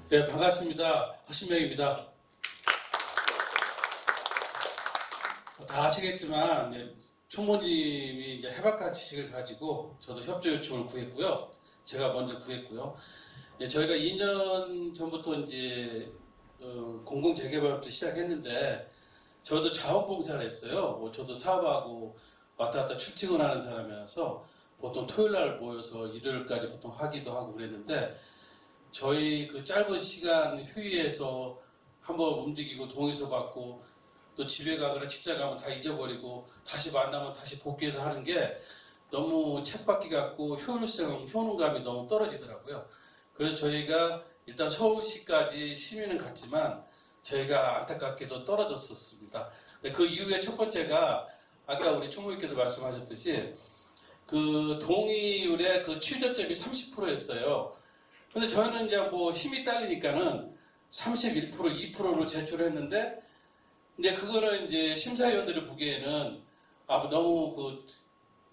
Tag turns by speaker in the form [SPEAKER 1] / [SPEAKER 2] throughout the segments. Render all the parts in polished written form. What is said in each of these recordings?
[SPEAKER 1] 네, 반갑습니다. 허신명입니다. 다 아시겠지만 총무님이 이제 해박한 지식을 가지고 저도 협조 요청을 구했고요. 제가 먼저 구했고요. 저희가 2년 전부터 이제 공공 재개발부터 시작했는데 저도 자원봉사를 했어요. 저도 사업하고 왔다 갔다 출퇴근 하는 사람이라서 보통 토요일 날 모여서 일요일까지 보통 하기도 하고 그랬는데 저희 그 짧은 시간 휴일에서 한번 움직이고 동의서 받고 또 집에 가거나 직장 가면 다 잊어버리고 다시 만나면 다시 복귀해서 하는 게 너무 쳇바퀴 같고 효능감이 너무 떨어지더라고요. 그래서 저희가 일단 서울시까지 심의는 갔지만 저희가 안타깝게도 떨어졌었습니다. 그 이후에 첫 번째가 아까 우리 총무님께서 말씀하셨듯이 그 동의율의 그 취저점이 30%였어요. 근데 저희는 이제 뭐 힘이 딸리니까는 31%, 2%를 제출했는데 이제 그거는 이제 심사위원들이 보기에는 너무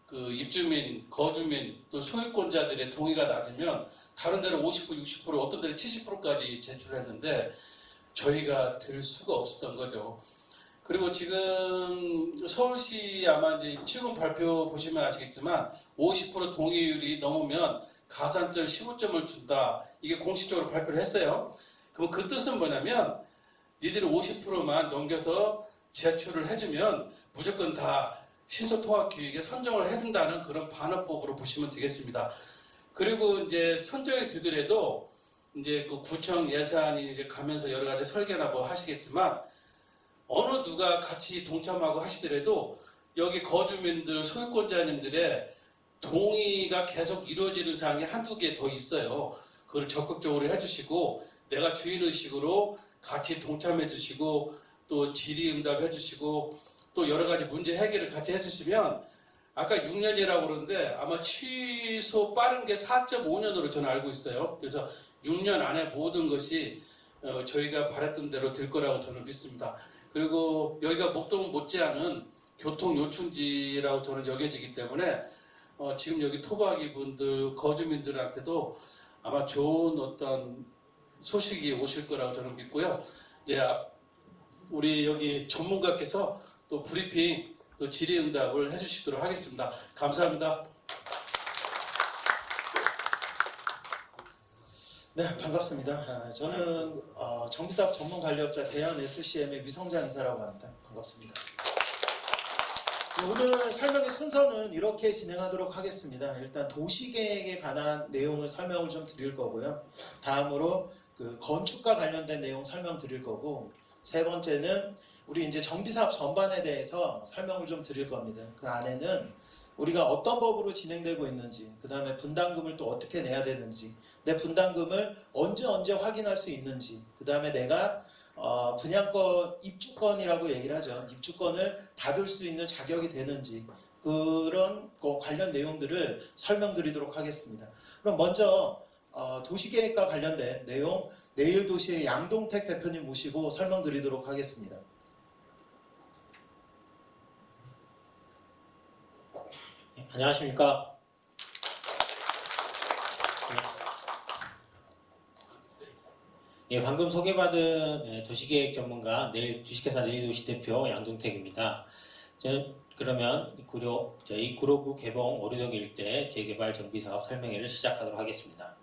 [SPEAKER 1] 그 입주민, 거주민 또 소유권자들의 동의가 낮으면 다른 데는 50%, 60%, 어떤 데는 70%까지 제출했는데 저희가 될 수가 없었던 거죠. 그리고 지금 서울시 아마 이제 최근 발표 보시면 아시겠지만 50% 동의율이 넘으면 가산점 15점을 준다. 이게 공식적으로 발표를 했어요. 그럼 그 뜻은 뭐냐면 니들이 50%만 넘겨서 제출을 해주면 무조건 다 신속통합기획에 선정을 해준다는 그런 반어법으로 보시면 되겠습니다. 그리고 이제 선정이 되더라도 이제 그 구청 예산이 이제 가면서 여러 가지 설계나 뭐 하시겠지만 어느 누가 같이 동참하고 하시더라도 여기 거주민들, 소유권자님들의 동의가 계속 이루어지는 사항이 한두 개 더 있어요. 그걸 적극적으로 해주시고 내가 주인의식으로 같이 동참해 주시고 또 질의응답 해주시고 또 여러 가지 문제 해결을 같이 해주시면 아까 6년이라고 그러는데 아마 취소 빠른 게 4.5년으로 저는 알고 있어요. 그래서 6년 안에 모든 것이 저희가 바랬던 대로 될 거라고 저는 믿습니다. 그리고 여기가 목동 못지않은 교통 요충지라고 저는 여겨지기 때문에 지금 여기 토박이 분들, 거주민들한테도 아마 좋은 어떤 소식이 오실 거라고 저는 믿고요. 네, 우리 여기 전문가께서 또 브리핑, 또 질의응답을 해주시도록 하겠습니다. 감사합니다.
[SPEAKER 2] 네, 반갑습니다. 저는 정비사업 전문관리업자 대현 SCM의 위성장 이사라고 합니다. 반갑습니다. 오늘 설명의 순서는 이렇게 진행하도록 하겠습니다. 일단 도시계획에 관한 내용을 설명을 좀 드릴 거고요. 다음으로 그 건축과 관련된 내용 설명드릴 거고, 세 번째는 우리 이제 정비사업 전반에 대해서 설명을 좀 드릴 겁니다. 그 안에는 우리가 어떤 법으로 진행되고 있는지, 그 다음에 분담금을 또 어떻게 내야 되는지, 내 분담금을 언제 확인할 수 있는지, 그 다음에 내가 분양권, 입주권이라고 얘기를 하죠. 입주권을 받을 수 있는 자격이 되는지, 그런 관련 내용들을 설명드리도록 하겠습니다. 그럼 먼저 도시계획과 관련된 내용, 내일도시의 양동택 대표님 모시고 설명드리도록 하겠습니다.
[SPEAKER 3] 안녕하십니까. 방금 소개받은 도시계획 전문가 주식회사 내일도시 대표 양동택입니다. 저는 그러면 저희 구로구 개봉 오류동 일대 재개발 정비사업 설명회를 시작하도록 하겠습니다.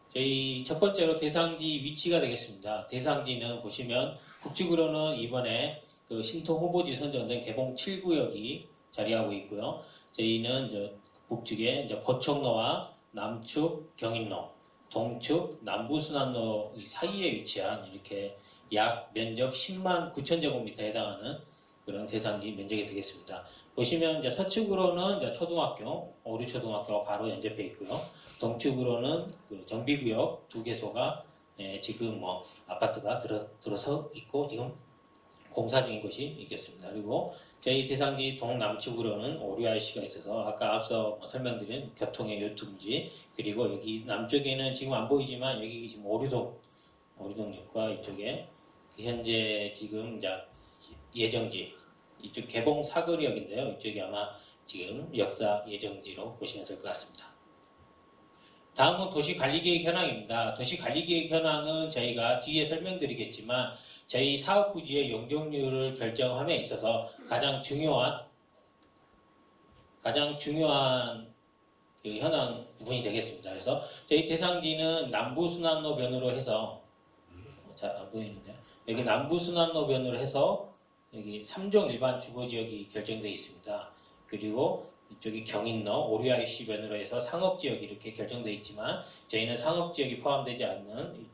[SPEAKER 3] 저희 첫 번째로 대상지 위치가 되겠습니다. 대상지는 보시면 북측으로는 이번에 그 신통 후보지 선정된 개봉 7구역이 자리하고 있고요. 저희는 북측에 고척로와 남측 경인로, 동측 남부순환로 사이에 위치한 이렇게 약 면적 10만 9천 제곱미터에 해당하는 그런 대상지 면적이 되겠습니다. 보시면 서측으로는 초등학교, 오류초등학교가 바로 연접해 있고요. 동측으로는 그 정비구역 2개소가 지금 아파트가 들어서 있고 지금 공사 중인 곳이 있겠습니다. 그리고 저희 대상지 동남측으로는 오류 IC가 있어서 아까 앞서 설명드린 교통의 요충지, 그리고 여기 남쪽에는 지금 안 보이지만 여기 지금 오류동역과 이쪽에 현재 지금 예정지, 이쪽 개봉 사거리역인데요. 이쪽이 아마 지금 역사 예정지로 보시면 될 것 같습니다. 다음은 도시관리계획 현황입니다. 도시관리계획 현황은 저희가 뒤에 설명드리겠지만 저희 사업부지의 용적률을 결정함에 있어서 가장 중요한 그 현황 부분이 되겠습니다. 그래서 저희 대상지는 남부순환로변으로 해서 잘 안 보이는데 여기 남부순환로변으로 해서 여기 3종 일반 주거지역이 결정되어 있습니다. 그리고 이쪽이 경인로, 오류IC변으로 해서 상업지역이 이렇게 결정되어 있지만 저희는 상업지역이 포함되지 않는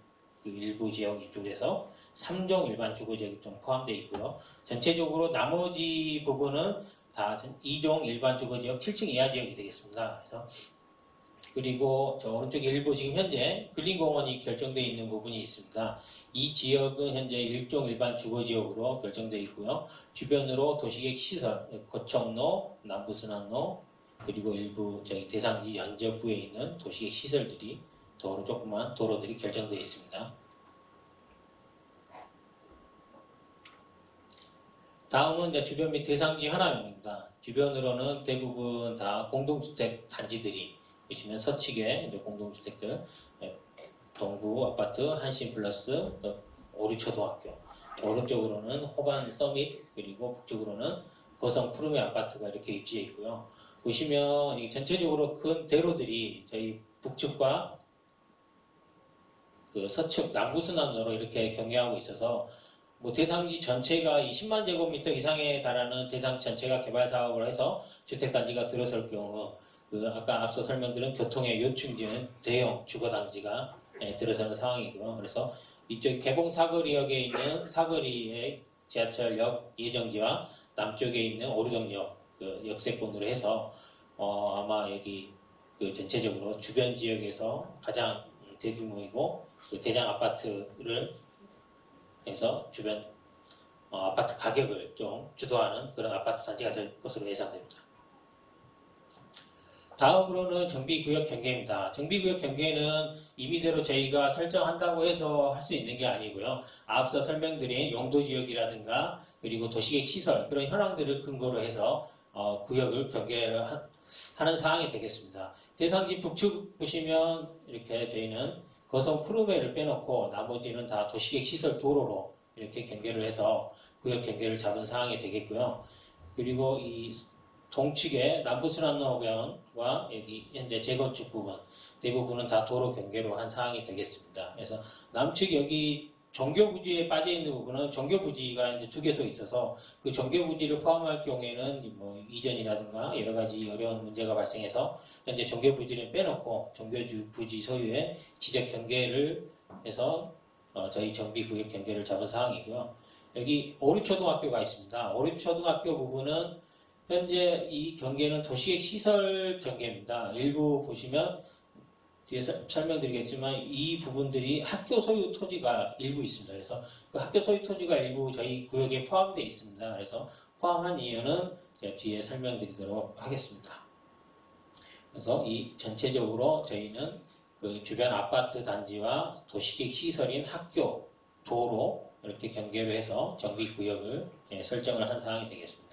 [SPEAKER 3] 그 일부 지역 이쪽에서 3종 일반 주거지역이 좀 포함되어 있고요. 전체적으로 나머지 부분은 다 2종 일반 주거지역 7층 이하 지역이 되겠습니다. 그래서 그리고 저 오른쪽 일부 지금 현재 근린공원이 결정되어 있는 부분이 있습니다. 이 지역은 현재 1종 일반 주거지역으로 결정되어 있고요. 주변으로 도시계획 시설, 고척로, 남부순환로, 그리고 일부 저희 대상지 연접부에 있는 도시계획 시설들이 조그만 도로들이 결정되어 있습니다. 다음은 이제 주변 및 대상지 현황입니다. 주변으로는 대부분 다 공동주택 단지들이 보시면 서측에 이제 공동주택들, 동부 아파트, 한신플러스, 오류초등학교, 오른쪽으로는 호반 서밋, 그리고 북쪽으로는 거성 푸르메 아파트가 이렇게 입지해 있고요. 보시면 이 전체적으로 큰 대로들이 저희 북측과 그 서측 남부순환로로 이렇게 경계하고 있어서 뭐 대상지 전체가 20만 제곱미터 이상에 달하는 대상지 전체가 개발 사업을 해서 주택단지가 들어설 경우 그 아까 앞서 설명드린 교통의 요충지는 대형 주거단지가 들어서는 상황이고요. 그래서 이쪽 개봉 사거리역에 있는 사거리의 지하철역 예정지와 남쪽에 있는 오류동역 그 역세권으로 해서 아마 여기 그 전체적으로 주변 지역에서 가장 대규모이고 그 대장 아파트를 해서 주변 아파트 가격을 좀 주도하는 그런 아파트 단지가 될 것으로 예상됩니다. 다음으로는 정비구역 경계입니다. 정비구역 경계는 임의대로 저희가 설정한다고 해서 할 수 있는 게 아니고요. 앞서 설명드린 용도지역이라든가 그리고 도시계획 시설 그런 현황들을 근거로 해서 구역을 경계를 하는 사항이 되겠습니다. 대상지 북측 보시면 이렇게 저희는 거성 푸르메를 빼놓고 나머지는 다 도시계획 시설 도로로 이렇게 경계를 해서 구역 경계를 잡은 사항이 되겠고요. 그리고 이 동측의 남부순환로변과 여기 현재 재건축 부분 대부분은 다 도로 경계로 한 사항이 되겠습니다. 그래서 남측 여기 정교부지에 빠져 있는 부분은 정교부지가 이제 2개소 있어서 그 정교부지를 포함할 경우에는 뭐 이전이라든가 여러 가지 어려운 문제가 발생해서 현재 정교부지를 빼놓고 정교부지 소유의 지적 경계를 해서 저희 정비구역 경계를 잡은 상황이고요. 여기 오류초등학교가 있습니다. 오류초등학교 부분은 현재 이 경계는 도시계획 시설 경계입니다. 일부 보시면 뒤에 설명드리겠지만 이 부분들이 학교 소유 토지가 일부 있습니다. 그래서 그 학교 소유 토지가 일부 저희 구역에 포함되어 있습니다. 그래서 포함한 이유는 제가 뒤에 설명드리도록 하겠습니다. 그래서 이 전체적으로 저희는 그 주변 아파트 단지와 도시계획 시설인 학교, 도로 이렇게 경계로 해서 정비구역을 설정을 한 사항이 되겠습니다.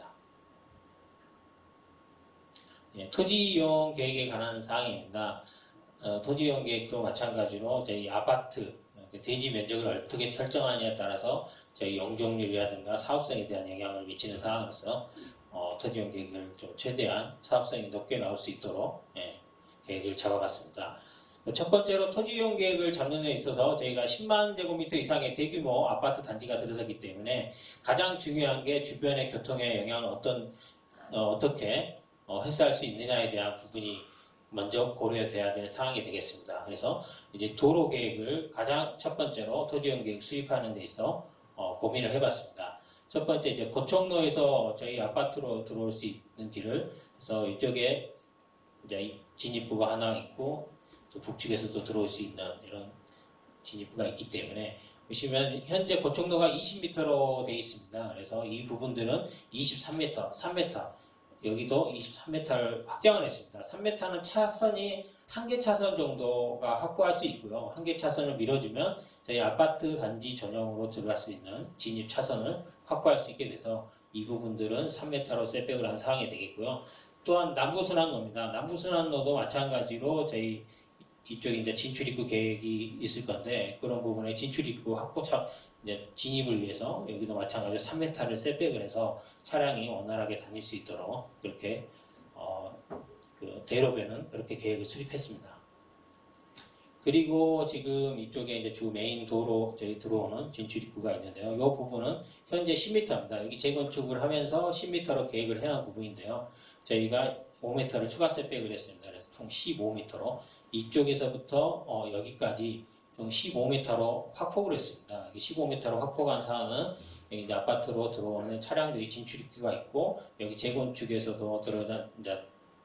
[SPEAKER 3] 토지이용 계획에 관한 사항입니다. 토지이용 계획도 마찬가지로 저희 아파트 대지 면적을 어떻게 설정하느냐에 따라서 저희 용적률이라든가 사업성에 대한 영향을 미치는 사항으로서 토지이용 계획을 좀 최대한 사업성이 높게 나올 수 있도록 계획을 잡아봤습니다. 첫 번째로 토지이용 계획을 잡는 데 있어서 저희가 10만 제곱미터 이상의 대규모 아파트 단지가 들어서기 때문에 가장 중요한 게 주변의 교통에 영향을 어떻게 해소할 수 있느냐에 대한 부분이 먼저 고려돼야 될 상황이 되겠습니다. 그래서 이제 도로 계획을 가장 첫 번째로 토지이용 계획 수립하는 데 있어 고민을 해봤습니다. 첫 번째 이제 고척로에서 저희 아파트로 들어올 수 있는 길을 그래서 이쪽에 이제 진입부가 하나 있고 또 북측에서도 들어올 수 있는 이런 진입부가 있기 때문에 보시면 현재 고척로가 20m로 되어 있습니다. 그래서 이 부분들은 23m, 3m 여기도 23m를 확장을 했습니다. 3m는 차선이 한 개 차선 정도가 확보할 수 있고요. 한 개 차선을 밀어주면 저희 아파트 단지 전용으로 들어갈 수 있는 진입 차선을 확보할 수 있게 돼서 이 부분들은 3m로 셋백을 한 상황이 되겠고요. 또한 남부순환로입니다. 남부순환로도 마찬가지로 저희 이쪽에 이제 진출입구 계획이 있을 건데 그런 부분에 진출입구 확보차 이제 진입을 위해서 여기도 마찬가지로 3m를 셋백을 해서 차량이 원활하게 다닐 수 있도록 그렇게 그 대로변은 그렇게 계획을 수립했습니다. 그리고 지금 이쪽에 이제 주 메인 도로 저희 들어오는 진출입구가 있는데요. 이 부분은 현재 10m입니다. 여기 재건축을 하면서 10m로 계획을 해놓은 부분인데요. 저희가 5m를 추가 셋백을 했습니다. 그래서 총 15m로 이쪽에서부터 여기까지 총 15m로 확폭을 했습니다. 15m로 확폭한 사항은 여기 이제 아파트로 들어오는 차량들이 진출입구가 있고 여기 재건축에서도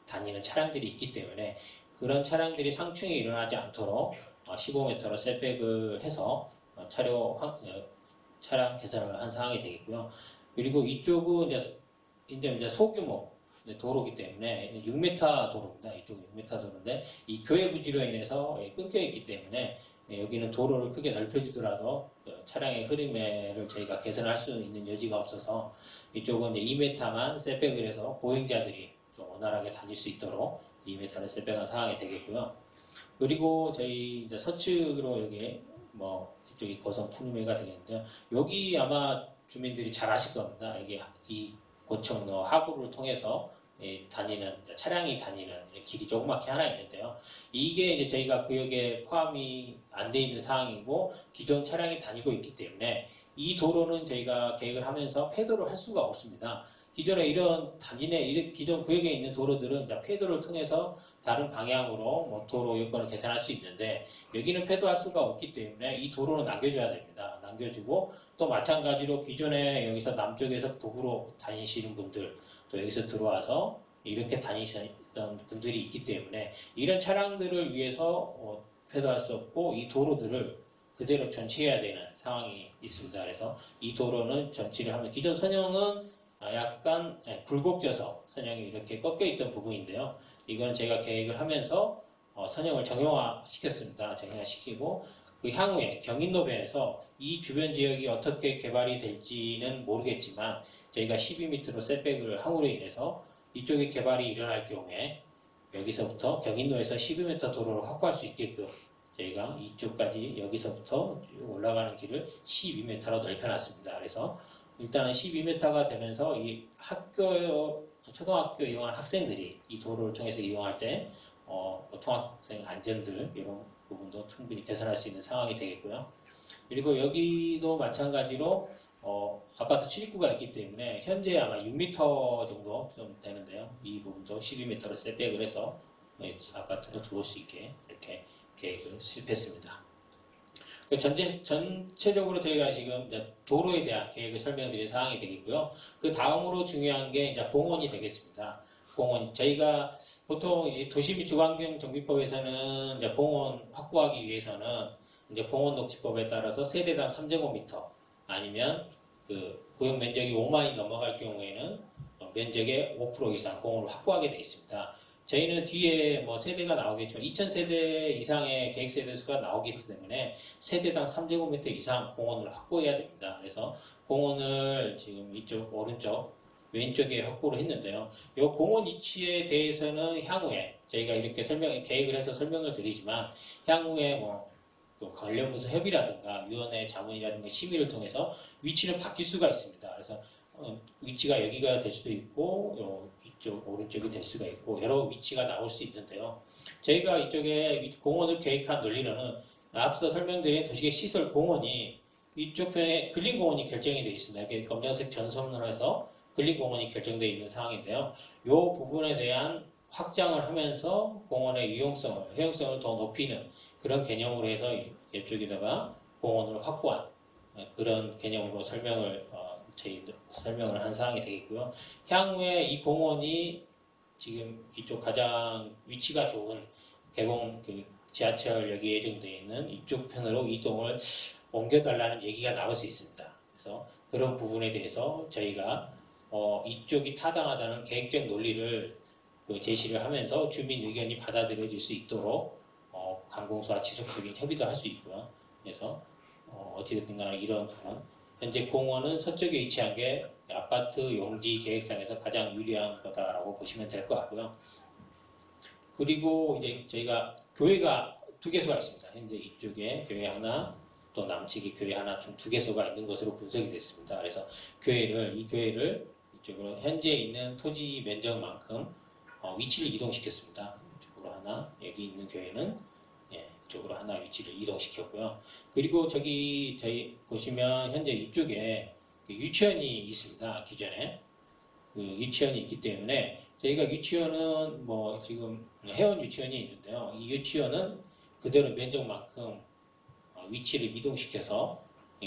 [SPEAKER 3] 다니는 차량들이 있기 때문에 그런 차량들이 상충이 일어나지 않도록 15m로 셋백을 해서 차량 개선을 한 상황이 되겠고요. 그리고 이쪽은 이제 소규모 도로기 때문에 6m 도로입니다. 이쪽은 6m 도로인데 이 교외 부지로 인해서 끊겨 있기 때문에 여기는 도로를 크게 넓혀주더라도 차량의 흐름을 저희가 개선할 수 있는 여지가 없어서 이쪽은 이제 2m만 셋백을 해서 보행자들이 좀 원활하게 다닐 수 있도록 2m를 셋백한 상황이 되겠고요. 그리고 저희 이제 서측으로 여기 이쪽이 거성 푸르메가 되겠는데요. 여기 아마 주민들이 잘 아실 겁니다. 이게 이 고척로 하구를 통해서 차량이 다니는 길이 조그맣게 하나 있는데요. 이게 이제 저희가 구역에 포함이 안 돼 있는 상황이고 기존 차량이 다니고 있기 때문에 이 도로는 저희가 계획을 하면서 폐도를 할 수가 없습니다. 기존에 이런 기존 구역에 있는 도로들은 폐도를 통해서 다른 방향으로 도로 여건을 개선할 수 있는데 여기는 폐도할 수가 없기 때문에 이 도로는 남겨줘야 됩니다. 남겨주고 또 마찬가지로 기존에 여기서 남쪽에서 북으로 다니시는 분들 또 여기서 들어와서 이렇게 다니시던 분들이 있기 때문에 이런 차량들을 위해서 폐도할 수 없고 이 도로들을 그대로 전치해야 되는 상황이 있습니다. 그래서 이 도로는 전치를 하면 기존 선형은 약간 굴곡져서 선형이 이렇게 꺾여 있던 부분인데요. 이거는 제가 계획을 하면서 선형을 정형화시켰습니다. 정형화시키고 그 향후에 경인로변에서 이 주변 지역이 어떻게 개발이 될지는 모르겠지만 저희가 12m로 셋백을 함으로 인해서 이쪽에 개발이 일어날 경우에 여기서부터 경인로에서 12m 도로를 확보할 수 있게끔 저희가 이쪽까지 여기서부터 올라가는 길을 12m로 넓혀놨습니다. 그래서 일단은 12m가 되면서 이 초등학교 이용한 학생들이 이 도로를 통해서 이용할 때 통학생 안전들 이런 부분도 충분히 개선할 수 있는 상황이 되겠고요. 그리고 여기도 마찬가지로 아파트 출입구가 있기 때문에 현재 아마 6m 정도 좀 되는데요. 이 부분도 12m로 셋백을 해서 아파트로 들어올 수 있게 이렇게 계획을 수립했습니다. 전체적으로 저희가 지금 도로에 대한 계획을 설명드린 사항이 되겠고요. 그 다음으로 중요한 게 이제 공원이 되겠습니다. 공원 저희가 보통 이제 도시 및 주거환경 정비법에서는 이제 공원 확보하기 위해서는 이제 공원 녹지법에 따라서 세대당 3제곱미터 아니면 그 구역 면적이 5만이 넘어갈 경우에는 면적의 5% 이상 공원을 확보하게 되어 있습니다. 저희는 뒤에 세대가 나오겠지만 2,000세대 이상의 계획세대 수가 나오기 때문에 세대당 3제곱미터 이상 공원을 확보해야 됩니다. 그래서 공원을 지금 이쪽 오른쪽 왼쪽에 확보를 했는데요. 이 공원 위치에 대해서는 향후에 저희가 이렇게 계획을 해서 설명을 드리지만 향후에 관련 부서 협의라든가 위원회 자문이라든가 심의를 통해서 위치는 바뀔 수가 있습니다. 그래서 위치가 여기가 될 수도 있고 이쪽 오른쪽이 될 수가 있고 여러 위치가 나올 수 있는데요. 저희가 이쪽에 공원을 계획한 논리는 앞서 설명드린 도시계 시설 공원이 이쪽 편에 근린공원이 결정이 되어 있습니다. 이렇게 검정색 전선으로 해서 근린공원이 결정되어 있는 상황인데요. 이 부분에 대한 확장을 하면서 공원의 효용성을 더 높이는 그런 개념으로 해서 이쪽에다가 공원을 확보한 그런 개념으로 설명을 한 사항이 되겠고요. 향후에 이 공원이 지금 이쪽 가장 위치가 좋은 개봉 지하철역이 예정되어 있는 이쪽 편으로 이동을 옮겨달라는 얘기가 나올 수 있습니다. 그래서 그런 부분에 대해서 저희가 이쪽이 타당하다는 계획적 논리를 제시를 하면서 주민 의견이 받아들여질 수 있도록 관공서와 지속적인 협의도 할 수 있고요. 그래서 어찌됐든 간에 이런 부분 현재 공원은 서쪽에 위치한 게 아파트 용지 계획상에서 가장 유리한 거다라고 보시면 될 것 같고요. 그리고 이제 저희가 교회가 두 개소가 있습니다. 현재 이쪽에 교회 하나, 또 남측에 교회 하나, 총 두 개소가 있는 것으로 분석이 됐습니다. 그래서 이 교회를 이쪽으로 현재 있는 토지 면적만큼 위치를 이동시켰습니다. 이쪽으로 하나, 여기 있는 교회는 이쪽으로 하나 위치를 이동시켰고요. 그리고 저희 보시면 현재 이쪽에 그 유치원이 있습니다. 기존에 그 유치원이 있기 때문에 저희가 유치원은 뭐 지금 회원 유치원이 있는데요. 이 유치원은 그대로 면적만큼 위치를 이동시켜서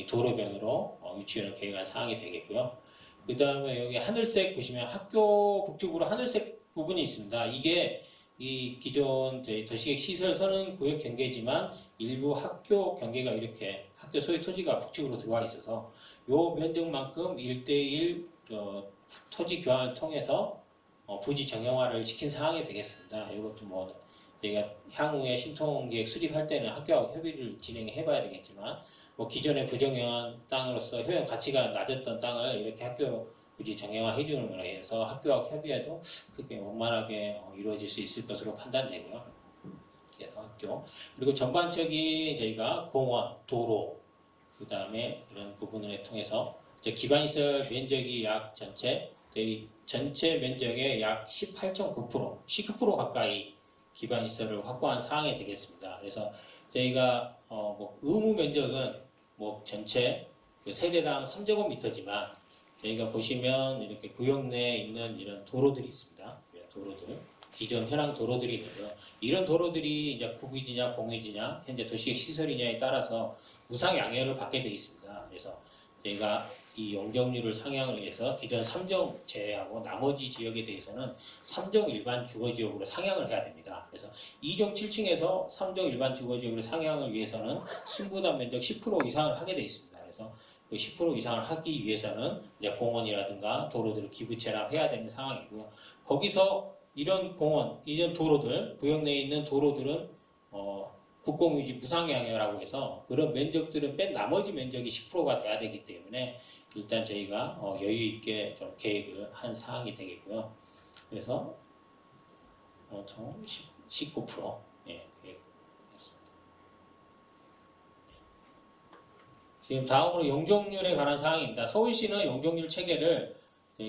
[SPEAKER 3] 도로변으로 유치원을 계획한 사항이 되겠고요. 그 다음에 여기 하늘색 보시면 학교 북쪽으로 하늘색 부분이 있습니다. 이게 이 기존 저희 도시계획 시설 선언 구역 경계지만 일부 학교 경계가 이렇게 학교 소유 토지가 북쪽으로 들어와 있어서 요 면적만큼 1대1 토지 교환을 통해서 부지 정형화를 시킨 사항이 되겠습니다. 이것도 뭐 저희가 향후에 신통계획 수립할 때는 학교하고 협의를 진행해봐야 되겠지만 뭐 기존의 부정형한 땅으로서 효용 가치가 낮았던 땅을 이렇게 학교 부지 정형화 해주는 거로 해서 학교하고 협의해도 크게 원만하게 이루어질 수 있을 것으로 판단되고요. 그래서 학교 그리고 전반적인 저희가 공원, 도로 그 다음에 이런 부분을 통해서 기반시설 면적이 약 저희 전체 면적의 약 18.9%, 19% 가까이 기반시설을 확보한 사항이 되겠습니다. 그래서 저희가 뭐 의무 면적은 뭐 전체 그 세대당 3제곱미터지만 저희가 보시면 이렇게 구역 내에 있는 이런 도로들이 있습니다. 도로들, 기존 현황 도로들이 있는데요. 이런 도로들이 이제 국유지냐 공유지냐, 현재 도시계획 시설이냐에 따라서 무상 양해를 받게 되어 있습니다. 그래서 저희가 이 용적률을 상향을 위해서 기존 3종 제외하고 나머지 지역에 대해서는 3종 일반 주거지역으로 상향을 해야 됩니다. 그래서 2종 7층에서 3종 일반 주거지역으로 상향을 위해서는 순부담 면적 10% 이상을 하게 되어 있습니다. 그래서 그 10% 이상을 하기 위해서는 이제 공원이라든가 도로들을 기부 체납해야 되는 상황이고요. 거기서 이런 공원, 이런 도로들, 구역 내에 있는 도로들은 국공유지 무상양해라고 해서 그런 면적들은 뺀 나머지 면적이 10%가 돼야 되기 때문에 일단 저희가 여유 있게 좀 계획을 한 사항이 되겠고요. 그래서 총 19% 계획했습니다. 지금 다음으로 용적률에 관한 사항입니다. 서울시는 용적률 체계를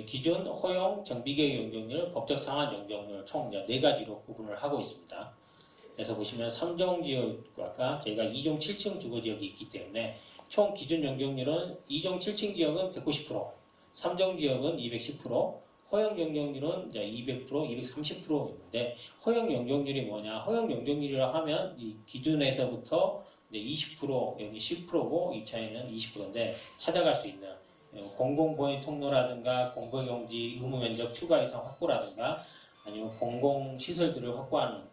[SPEAKER 3] 기존 허용 정비계획 용적률, 법적 상한 용적률 총 4가지로 구분을 하고 있습니다. 그래서 보시면 3종 지역과 저희가 2종 7층 주거지역이 있기 때문에 총 기준 용적률은 2종 7층 지역은 190%, 3종 지역은 210%, 허용 용적률은 이제 200%, 230%인데 허용 용적률이 뭐냐? 허용 용적률이라 하면 이 기준에서부터 이제 20% 여기 10%고 이 차이는 20%인데 찾아갈 수 있는 공공보행 통로라든가 공공용지 의무 면적 추가 이상 확보라든가 아니면 공공시설들을 확보하는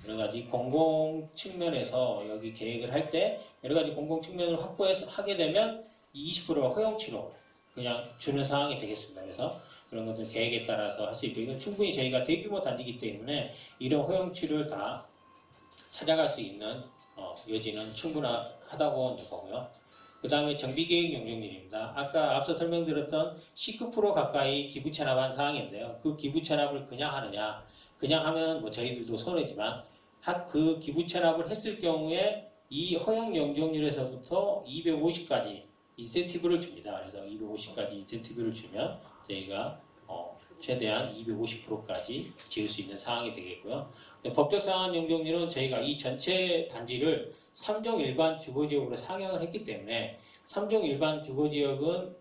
[SPEAKER 3] 여러 가지 공공 측면에서 여기 계획을 할 때 여러 가지 공공 측면을 확보해서 하게 되면 20%를 허용치로 그냥 주는 상황이 되겠습니다. 그래서 그런 것들 계획에 따라서 할 수 있고 이건 충분히 저희가 대규모 단지이기 때문에 이런 허용치를 다 찾아갈 수 있는 여지는 충분하다고 보고요. 그 다음에 정비계획 용적률입니다. 아까 앞서 설명드렸던 19% 가까이 기부 체납한 사항인데요. 그 기부 체납을 그냥 하느냐, 그냥 하면 뭐 저희들도 손해지만 그 기부 체납을 했을 경우에 이 허용 용적률에서부터 250까지 인센티브를 줍니다. 그래서 250까지 인센티브를 주면 저희가 최대한 250%까지 지을 수 있는 상황이 되겠고요. 법적 상한 용적률은 저희가 이 전체 단지를 3종 일반 주거지역으로 상향을 했기 때문에 3종 일반 주거지역은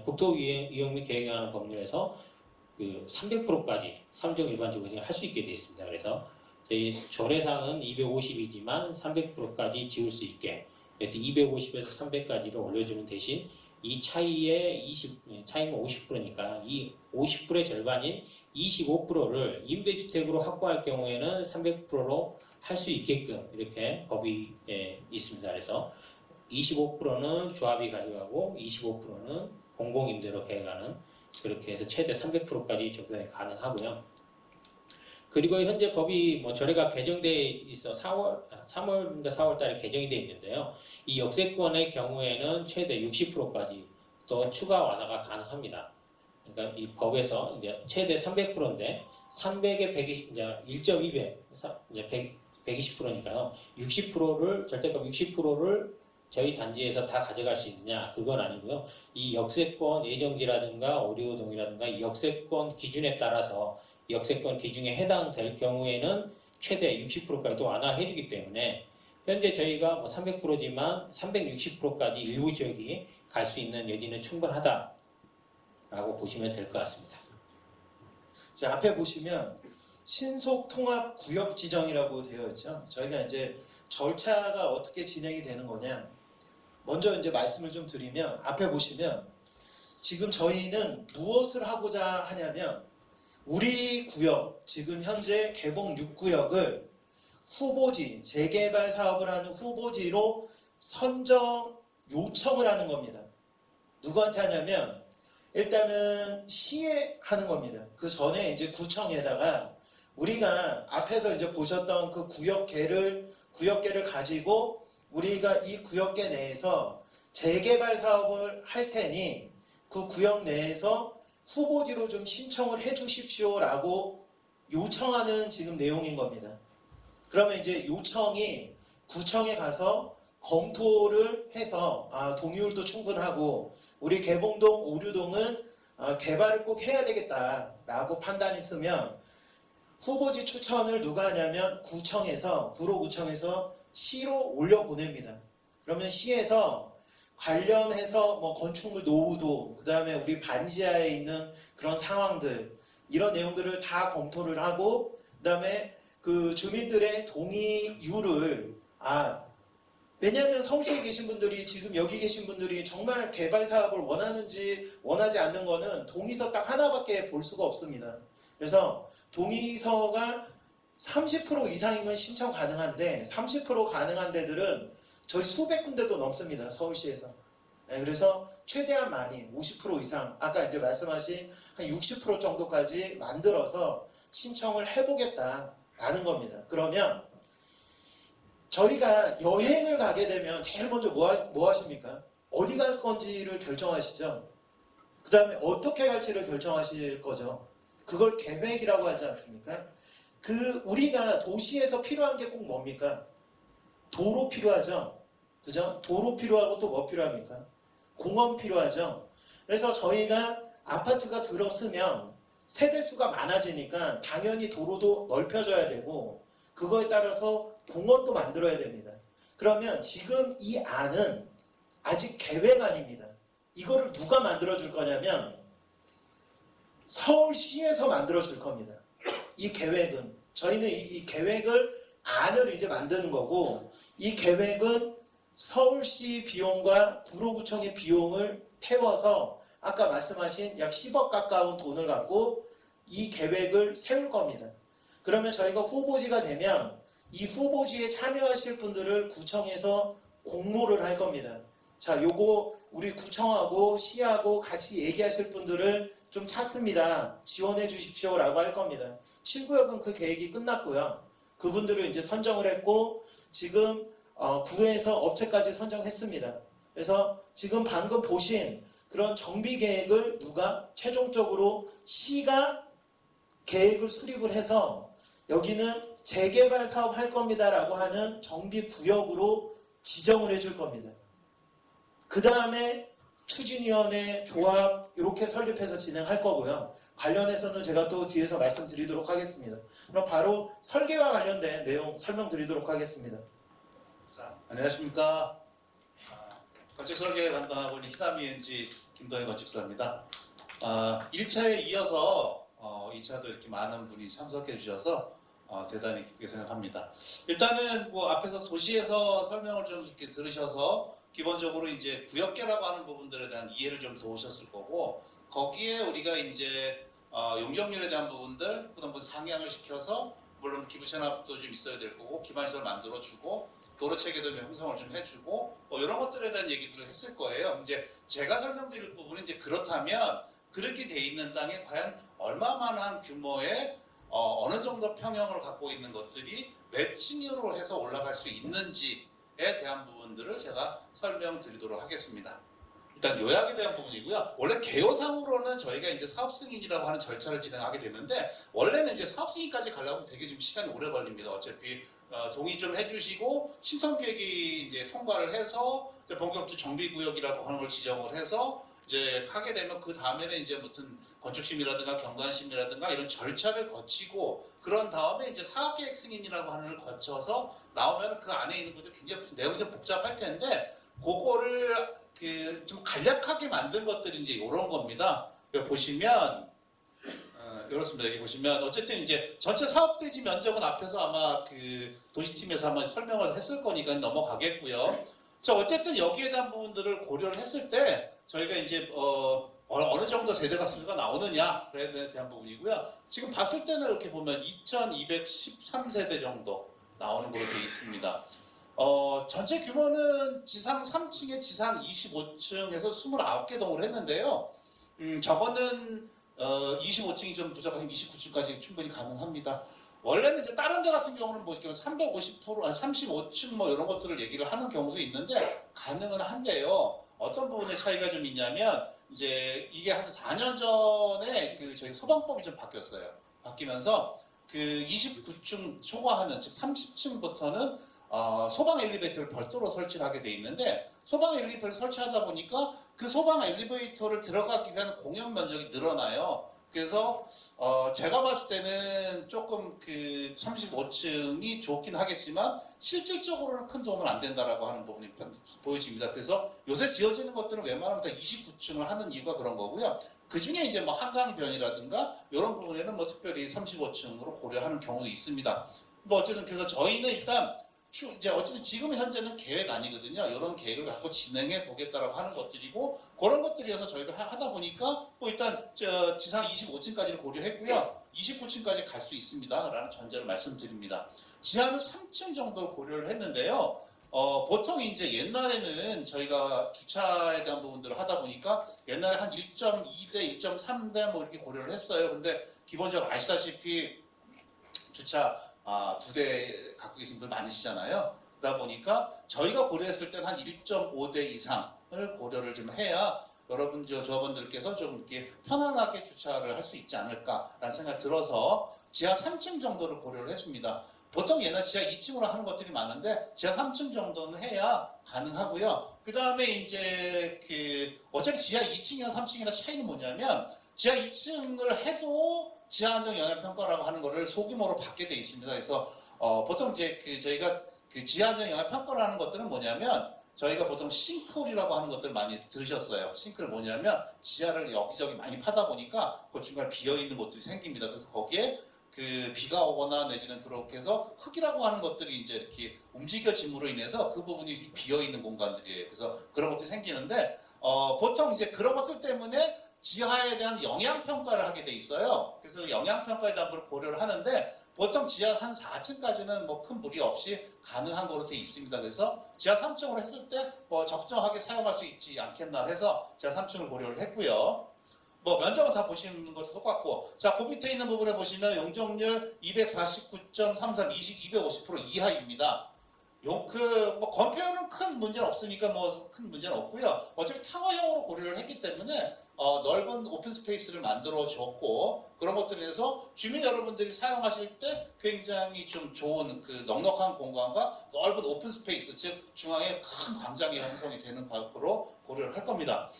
[SPEAKER 3] 국토위험 및 계획하는 법률에서 그 300%까지 3종 일반 주거지역을 할 수 있게 되어 있습니다. 그래서 저희 조례상은 250이지만 300%까지 지을 수 있게 그래서 250에서 300까지를 올려주는 대신 이 차이의 차이는 50%니까 이 50%의 절반인 25%를 임대주택으로 확보할 경우에는 300%로 할 수 있게끔 이렇게 법이 있습니다. 그래서 25%는 조합이 가져가고 25%는 공공임대로 계획하는 그렇게 해서 최대 300%까지 적용이 가능하고요. 그리고 현재 법이 뭐 조례가 개정돼 있어 3월인가 4월 달에 개정이 돼 있는데요. 이 역세권의 경우에는 최대 60%까지 또 추가 완화가 가능합니다. 그러니까 이 법에서 이제 최대 300%인데 300에 120 이제 1.2배 이제 120%니까요. 60%를 절대값 60%를 저희 단지에서 다 가져갈 수 있느냐? 그건 아니고요. 이 역세권 예정지라든가 오류동이라든가 이 역세권 기준에 따라서 역세권 기준에 해당될 경우에는 최대 60%까지 또 완화해주기 때문에 현재 저희가 뭐 300%지만 360%까지 일부 지역이 갈 수 있는 여지는 충분하다라고 보시면 될 것 같습니다.
[SPEAKER 2] 자, 앞에 보시면 신속 통합 구역 지정이라고 되어 있죠. 저희가 이제 절차가 어떻게 진행이 되는 거냐. 먼저 이제 말씀을 좀 드리면 앞에 보시면 지금 저희는 무엇을 하고자 하냐면 우리 구역, 지금 현재 개봉 6구역을 후보지, 재개발 사업을 하는 후보지로 선정 요청을 하는 겁니다. 누구한테 하냐면 일단은 시에 하는 겁니다. 그 전에 이제 구청에다가 우리가 앞에서 이제 보셨던 그 구역계를 가지고 우리가 이 구역계 내에서 재개발 사업을 할 테니 그 구역 내에서 후보지로 좀 신청을 해 주십시오라고 요청하는 지금 내용인 겁니다. 그러면 이제 요청이 구청에 가서 검토를 해서 동의율도 충분하고 우리 개봉동, 오류동은 개발을 꼭 해야 되겠다라고 판단했으면 후보지 추천을 누가 하냐면 구로구청에서 시로 올려보냅니다. 그러면 시에서 관련해서 뭐 건축물 노후도 그다음에 우리 반지하에 있는 그런 상황들 이런 내용들을 다 검토를 하고 그다음에 그 주민들의 동의율을 왜냐하면 서울시에 계신 분들이 지금 여기 계신 분들이 정말 개발 사업을 원하는지 원하지 않는 거는 동의서 딱 하나밖에 볼 수가 없습니다. 그래서 동의서가 30% 이상이면 신청 가능한데 30% 가능한 데들은 저희 수백 군데도 넘습니다. 서울시에서. 네, 그래서 최대한 많이 50% 이상 아까 이제 말씀하신 한 60% 정도까지 만들어서 신청을 해보겠다라는 겁니다. 그러면 저희가 여행을 가게 되면 제일 먼저 뭐 하십니까? 어디 갈 건지를 결정하시죠. 그 다음에 어떻게 갈지를 결정하실 거죠. 그걸 계획이라고 하지 않습니까? 우리가 도시에서 필요한 게 꼭 뭡니까? 도로 필요하죠. 그죠? 도로 필요하고 또 뭐 필요합니까? 공원 필요하죠. 그래서 저희가 아파트가 들어서면 세대수가 많아지니까 당연히 도로도 넓혀져야 되고 그거에 따라서 공원도 만들어야 됩니다. 그러면 지금 이 안은 아직 계획안입니다. 이거를 누가 만들어줄 거냐면 서울시에서 만들어줄 겁니다. 이 계획은 저희는 이 계획을 안을 이제 만드는 거고 이 계획은 서울시 비용과 구로구청의 비용을 태워서 아까 말씀하신 약 10억 가까운 돈을 갖고 이 계획을 세울 겁니다. 그러면 저희가 후보지가 되면 이 후보지에 참여하실 분들을 구청에서 공모를 할 겁니다. 자, 요거 우리 구청하고 시하고 같이 얘기하실 분들을 좀 찾습니다. 지원해 주십시오라고 할 겁니다. 7구역은 그 계획이 끝났고요. 그분들을 이제 선정을 했고 지금 구에서 업체까지 선정했습니다. 그래서 지금 방금 보신 그런 정비 계획을 누가 최종적으로 시가 계획을 수립을 해서 여기는 재개발 사업 할 겁니다라고 하는 정비 구역으로 지정을 해줄 겁니다. 그 다음에 추진위원회, 조합 이렇게 설립해서 진행할 거고요. 관련해서는 제가 또 뒤에서 말씀드리도록 하겠습니다. 그럼 바로 설계와 관련된 내용 설명드리도록 하겠습니다.
[SPEAKER 4] 자, 안녕하십니까. 건축 설계 담당하고 있는 히다미엔지 김동희 건축사입니다. 1차에 이어서 2차도 이렇게 많은 분이 참석해 주셔서 대단히 기쁘게 생각합니다. 일단은 뭐 앞에서 도시에서 설명을 좀 이렇게 들으셔서 기본적으로 이제 구역계라고 하는 부분들에 대한 이해를 좀 도우셨을 거고 거기에 우리가 이제 용적률에 대한 부분들 그다음 상향을 시켜서 물론 기부 체납도 좀 있어야 될 거고 기반시설 만들어주고 도로 체계도 형성을 좀 해주고 이런 것들에 대한 얘기들을 했을 거예요. 이제 제가 설명드릴 부분은 이제 그렇다면 그렇게 돼 있는 땅에 과연 얼마만한 규모의 어느 정도 평형을 갖고 있는 것들이 몇 층으로 해서 올라갈 수 있는지에 대한 부분들을 제가 설명드리도록 하겠습니다. 일단 요약에 대한 부분이고요. 원래 개요상으로는 저희가 이제 사업 승인이라고 하는 절차를 진행하게 되는데 원래는 이제 사업 승인까지 가려면 되게 좀 시간이 오래 걸립니다. 어차피 동의 좀 해주시고 신통계획이 이제 통과를 해서 이제 본격적으로 정비구역이라고 하는 걸 지정을 해서 이제 하게 되면 그 다음에는 이제 무슨 건축심이라든가 경관심이라든가 이런 절차를 거치고 그런 다음에 이제 사업계획 승인이라고 하는 걸 거쳐서 나오면 그 안에 있는 것도 굉장히 내용이 좀 복잡할 텐데 그거를 그 좀 간략하게 만든 것들이 이제 이런 겁니다. 여기 보시면 이렇습니다. 여기 보시면 어쨌든 이제 전체 사업대지 면적은 앞에서 아마 그 도시팀에서 한번 설명을 했을 거니까 넘어가겠고요. 자, 어쨌든 여기에 대한 부분들을 고려를 했을 때 저희가 이제 어느 정도 세대가 수가 나오느냐에 대한 부분이고요. 지금 봤을 때는 이렇게 보면 2213세대 정도 나오는 걸로 되어 있습니다. 전체 규모는 지상 3층에 지상 25층에서 29개 동을 했는데요. 저거는 25층이 좀 부족하면 29층까지 충분히 가능합니다. 원래는 이제 다른 데 같은 경우는 뭐 이렇게 350%, 아니 35층 뭐 이런 것들을 얘기를 하는 경우도 있는데 가능은 한데요. 어떤 부분에 차이가 좀 있냐면 이제 이게 한 4년 전에 그 저희 소방법이 좀 바뀌었어요. 바뀌면서 그 29층 초과하는 즉 30층부터는 소방 엘리베이터를 별도로 설치를 하게 돼 있는데 소방 엘리베이터를 설치하다 보니까 그 소방 엘리베이터를 들어가기 위한 공연 면적이 늘어나요. 그래서 제가 봤을 때는 조금 그 35층이 좋긴 하겠지만 실질적으로는 큰 도움은 안 된다라고 하는 부분이 보여집니다. 그래서 요새 지어지는 것들은 웬만하면 다 29층을 하는 이유가 그런 거고요. 그 중에 이제 뭐 한강변이라든가 이런 부분에는 뭐 특별히 35층으로 고려하는 경우도 있습니다. 뭐 어쨌든 그래서 저희는 일단 이제 어쨌든 지금 현재는 계획 아니거든요. 이런 계획을 갖고 진행해 보겠다라고 하는 것들이고 그런 것들이어서 저희가 하다 보니까 뭐 일단 지상 25층까지를 고려했고요. 29층까지 갈 수 있습니다라는 전제를 말씀드립니다. 지하는 3층 정도 고려를 했는데요. 보통 이제 옛날에는 저희가 주차에 대한 부분들을 하다 보니까 옛날에 한 1.2대, 1.3대 뭐 이렇게 고려를 했어요. 근데 기본적으로 아시다시피 주차 2대 갖고 계신 분들 많으시잖아요. 그러다 보니까 저희가 고려했을 때는 한 1.5대 이상을 고려를 좀 해야 여러분 저분들께서 좀 이렇게 편안하게 주차를 할 수 있지 않을까라는 생각이 들어서 지하 3층 정도를 고려를 했습니다. 보통 옛날 지하 2층으로 하는 것들이 많은데 지하 3층 정도는 해야 가능하고요. 그 다음에 이제 어차피 지하 2층이나 3층이나 차이는 뭐냐면 지하 2층을 해도 지하 안정 영향 평가라고 하는 거를 소규모로 받게 돼 있습니다. 그래서 보통 이제 저희가 그 지하 안정 영향 평가라는 것들은 뭐냐면 저희가 보통 싱크홀이라고 하는 것들 많이 들으셨어요. 싱크홀 뭐냐면 지하를 여기저기 많이 파다 보니까 그 중간에 비어 있는 곳들이 생깁니다. 그래서 거기에 그 비가 오거나 내지는 그렇게 해서 흙이라고 하는 것들이 이제 이렇게 움직여짐으로 인해서 그 부분이 이렇게 비어 있는 공간들이에요. 그래서 그런 것들이 생기는데 보통 이제 그런 것들 때문에 지하에 대한 영향평가를 하게 돼 있어요. 그래서 영향평가에 대한 걸 고려를 하는데 보통 지하 한 4층까지는 뭐 큰 무리 없이 가능한 거로 돼 있습니다. 그래서 지하 3층으로 했을 때 뭐 적정하게 사용할 수 있지 않겠나 해서 지하 3층을 고려를 했고요. 뭐 면적은 다 보시는 것도 똑같고 자, 그 밑에 있는 부분에 보시면 용적률 249.33, 250% 이하입니다. 뭐 건폐율은 큰 문제는 없으니까 뭐 큰 문제는 없고요. 어차피 타워형으로 고려를 했기 때문에 넓은 오픈 스페이스를 만들어 줬고 그런 것들에 대해서 주민 여러분들이 사용하실 때 굉장히 좀 좋은 그 넉넉한 공간과 넓은 오픈 스페이스 즉 중앙에 큰 광장이 형성이 되는 방으로 고려를 할 겁니다.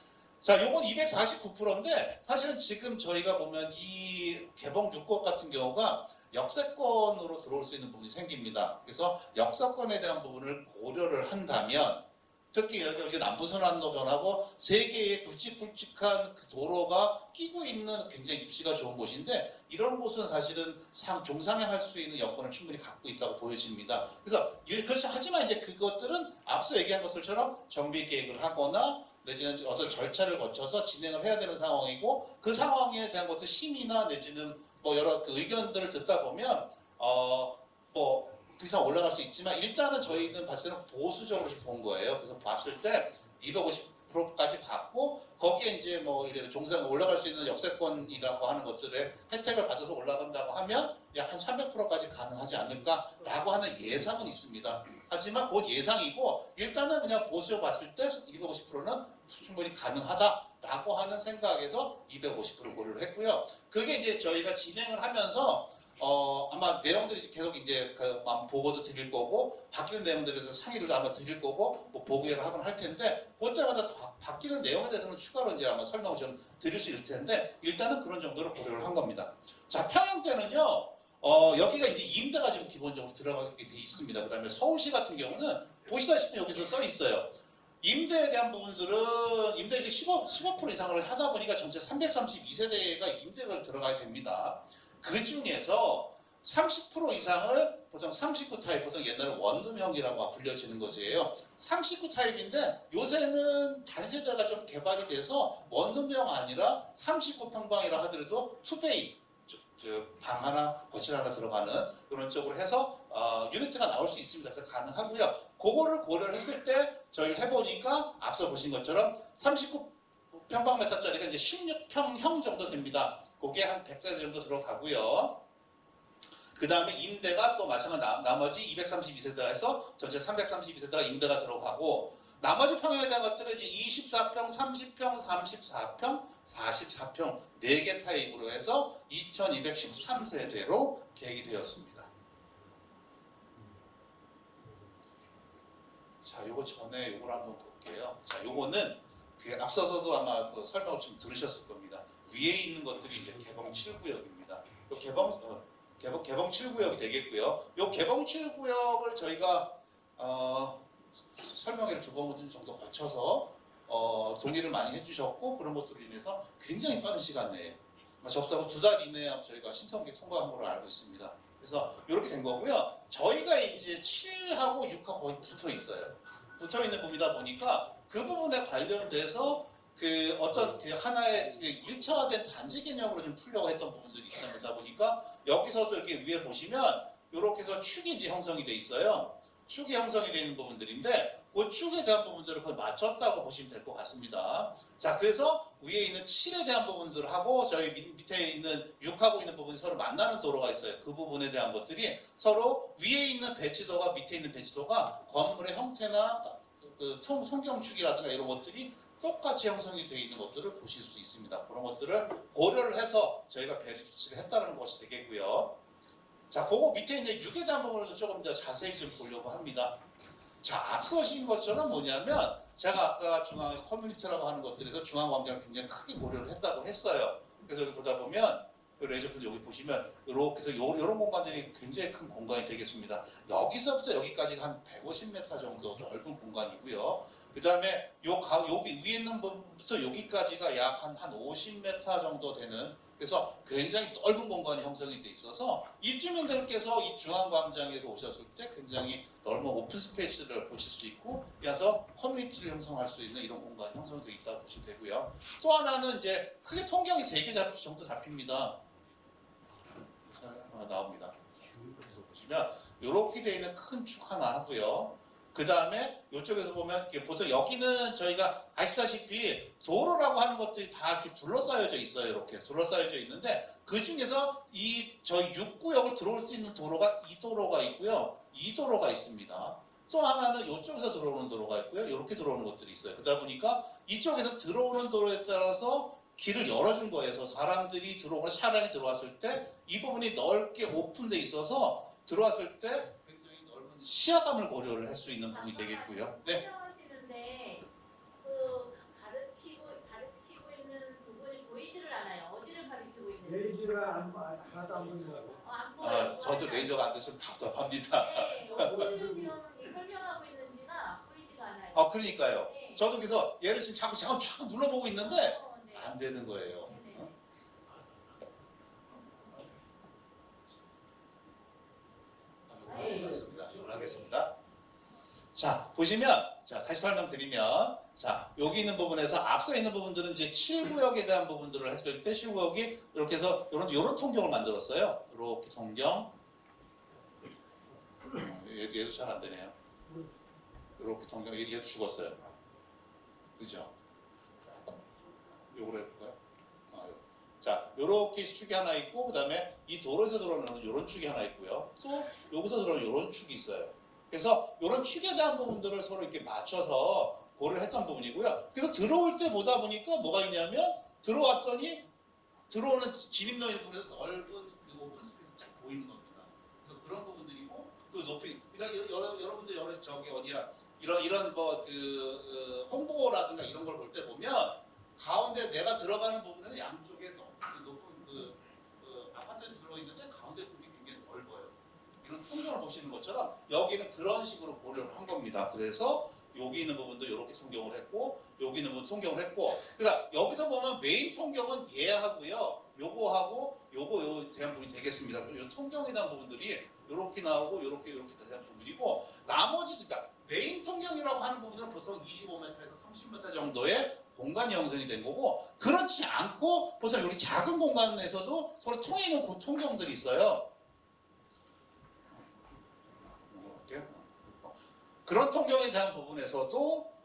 [SPEAKER 4] 자, 요건 249%인데 사실은 지금 저희가 보면 이 개봉 6곳 같은 경우가 역세권으로 들어올 수 있는 부분이 생깁니다. 그래서 역세권에 대한 부분을 고려를 한다면 특히 여기 남부순환로변하고 3개의 굵직굵직한 그 도로가 끼고 있는 굉장히 입지가 좋은 곳인데 이런 곳은 사실은 종상향할 수 있는 여건을 충분히 갖고 있다고 보여집니다. 그래서 그렇지 하지만 이제 그것들은 앞서 얘기한 것들처럼 정비 계획을 하거나 내지는 어떤 절차를 거쳐서 진행을 해야 되는 상황이고 그 상황에 대한 것들 심의나 내지는 뭐 여러 그 의견들을 듣다 보면 뭐 그 이상 올라갈 수 있지만 일단은 저희는 봤을 때는 보수적으로 본 거예요. 그래서 봤을 때 250%까지 받고 거기에 이제 뭐 이래 종상 올라갈 수 있는 역세권이라고 하는 것들의 혜택을 받아서 올라간다고 하면 약 한 300%까지 가능하지 않을까라고 하는 예상은 있습니다. 하지만 곧 예상이고 일단은 그냥 보수적으로 봤을 때 250%는 충분히 가능하다라고 하는 생각에서 250% 고려를 했고요. 그게 이제 저희가 진행을 하면서 아마 내용들이 계속 이제 그 보고도 드릴 거고 바뀌는 내용들에 대해서 상의를 아마 드릴 거고 뭐 보고회를 하거나 할 텐데 그때마다 바뀌는 내용에 대해서는 추가로 이제 아마 설명을 좀 드릴 수 있을 텐데 일단은 그런 정도로 고려를 한 겁니다. 자, 평양 때는요. 여기가 이제 임대가 지금 기본적으로 들어가게 돼 있습니다. 그다음에 서울시 같은 경우는 보시다시피 여기서 써 있어요. 임대에 대한 부분들은 임대시 15% 이상을 하다 보니까 전체 332세대가 임대가 들어가야 됩니다. 그 중에서 30% 이상을 보통 39 타입, 보통 옛날에 원룸형이라고 불려지는 것이에요. 39 타입인데 요새는 단세대가 좀 개발이 돼서 원룸형 아니라 39평방이라 하더라도 투베이, 방 하나, 거실 하나 들어가는 이런 쪽으로 해서 유니트가 나올 수 있습니다. 그래서 가능하고요. 그거를 고려를 했을 때 저희를 해보니까 앞서 보신 것처럼 39평방미터짜리가 이제 16평형 정도 됩니다. 그게 한 100세대 정도 들어가고요. 그 다음에 임대가 또 마찬가지 나머지 232세대가 해서 전체 332세대가 임대가 들어가고 나머지 평형에 대한 것들은 이제 24평, 30평, 34평, 44평 4개 타입으로 해서 2213세대로 계획이 되었습니다. 자, 요거 전에 요걸 한번 볼게요. 자, 요거는 그 앞서서도 아마 그 설명을 좀 들으셨을 겁니다. 위에 있는 것들이 이제 개봉 7구역입니다. 요 개봉 7구역이 되겠고요. 요 개봉 7구역을 저희가 설명회를 2번 정도 거쳐서 동의를 많이 해주셨고 그런 것들로 인해서 굉장히 빠른 시간 내에 접수하고 2달 이내에 저희가 신청객 통과한 걸로 알고 있습니다. 그래서 이렇게 된 거고요. 저희가 이제 7하고 6하고 거의 붙어 있어요. 붙어 있는 부분이다 보니까 그 부분에 관련돼서 그 어떤 그 하나의 그 일차화된 단지 개념으로 좀 풀려고 했던 부분들이 있다 보니까 여기서도 이렇게 위에 보시면 이렇게 해서 축이 이제 형성이 돼 있어요. 축이 형성이 되어 있는 부분들인데 그 축에 대한 부분들을 거의 맞췄다고 보시면 될 것 같습니다. 자, 그래서 위에 있는 7에 대한 부분들하고 저희 밑에 있는 6하고 있는 부분이 서로 만나는 도로가 있어요. 그 부분에 대한 것들이 서로 위에 있는 배치도가 밑에 있는 배치도가 건물의 형태나 그 통경축이라든가 이런 것들이 똑같이 형성이 되어 있는 것들을 보실 수 있습니다. 그런 것들을 고려를 해서 저희가 배치를 했다는 것이 되겠고요. 자, 그거 밑에 있는 6에 대한 부분을 조금 더 자세히 좀 보려고 합니다. 자, 앞서신 것처럼 뭐냐면 제가 아까 중앙 커뮤니티라고 하는 것들에서 중앙 광장을 굉장히 크게 고려를 했다고 했어요. 그래서 여기 보다 보면 레저분들 여기 보시면 이렇게 해서 이런 공간들이 굉장히 큰 공간이 되겠습니다. 여기서부터 여기까지가 한 150m 정도 넓은 공간이고요. 그 다음에 여기 위에 있는 부분부터 여기까지가 약 한 50m 정도 되는 그래서 굉장히 넓은 공간이 형성이 돼 있어서 입주민들께서 이 중앙광장에서 오셨을 때 굉장히 넓은 오픈 스페이스를 보실 수 있고 그래서 커뮤니티를 형성할 수 있는 이런 공간이 형성되어 있다고 보시면 되고요. 또 하나는 이제 크게 통경이 3개 정도 잡힙니다. 하나 나옵니다. 그래서 보시면 이렇게 되어 있는 큰 축 하나 하고요. 그 다음에 이쪽에서 보면 보통 여기는 저희가 아시다시피 도로라고 하는 것들이 다 이렇게 둘러싸여져 있어요. 이렇게 둘러싸여져 있는데 그 중에서 이 저희 6구역을 들어올 수 있는 도로가 이 도로가 있고요. 이 도로가 있습니다. 또 하나는 이쪽에서 들어오는 도로가 있고요. 이렇게 들어오는 것들이 있어요. 그러다 보니까 이쪽에서 들어오는 도로에 따라서 길을 열어준 거예요. 그래서 사람들이 들어오거나 차량이 들어왔을 때 이 부분이 넓게 오픈돼 있어서 들어왔을 때 시야감을 고려를 할 수 있는 부분이 되겠고요. 네.
[SPEAKER 5] 설명하시는데 그 가르치고 있는 부분이 보이지를 않아요. 어디를 가르치고 있는지.
[SPEAKER 6] 레이저가 하나도 안 보이더라고요.
[SPEAKER 5] 안 보여요.
[SPEAKER 4] 저도 레이저가 안 되시면 답답합니다.
[SPEAKER 5] 네, 어디를 지금 설명하고 있는지가 보이지가 않아요.
[SPEAKER 4] 그러니까요.
[SPEAKER 5] 네.
[SPEAKER 4] 저도 그래서 얘를 지금 자꾸 쫙 눌러보고 있는데
[SPEAKER 5] 네.
[SPEAKER 4] 안 되는 거예요.
[SPEAKER 5] 네.
[SPEAKER 4] 알겠습니다. 이걸 하겠습니다. 자, 보시면, 자, 다시 설명드리면, 자, 여기 있는 부분에서 앞서 있는 부분들은 이제 7구역에 대한 부분들을 했을 때 7구역이 이렇게 해서 요런 통경을 만들었어요. 이렇게 통경. 얘도 잘 안 되네요. 이렇게 통경, 얘도 죽었어요. 그죠? 요걸 해볼까요? 자, 요렇게 축이 하나 있고, 그 다음에 이 도로에서 들어오는 요런 축이 하나 있고요. 또 여기서 들어오는 요런 축이 있어요. 그래서 요런 축에 대한 부분들을 서로 이렇게 맞춰서 고려를 했던 부분이고요. 그래서 들어올 때 보다 보니까 뭐가 있냐면 들어왔더니 들어오는 진입로에 보면서 넓은 오픈 스페이스 쫙 보이는 겁니다. 그래서 그런 부분들이고 그 높이 그러니까 여러분들 저기 어디야 이런 뭐 그 홍보라든가 이런 걸 볼 때 보면 가운데 내가 들어가는 부분에는 양쪽에 높은 그 아파트들이 들어있는데 가운데 부분이 굉장히 넓어요. 이런 통경을 보시는 것처럼 여기는 그런 식으로 고려를 한 겁니다. 그래서 여기 있는 부분도 이렇게 통경을 했고 여기 있는 부분 통경을 했고 그러니까 여기서 보면 메인 통경은 얘하고요. 요거하고 요거 대한 부분이 되겠습니다. 요 통경에 대한 부분들이 이렇게 나오고 이렇게 대한 부분이고 나머지 그러니까 메인 통경이라고 하는 부분은 보통 25m에서 30m 정도의 공간이 형성이 된 거고 그렇지 않고 보통 여기 작은 공간에서도 서로 통해 있는 그 통경들이 있어요. 그런 통경에 대한 부분에서도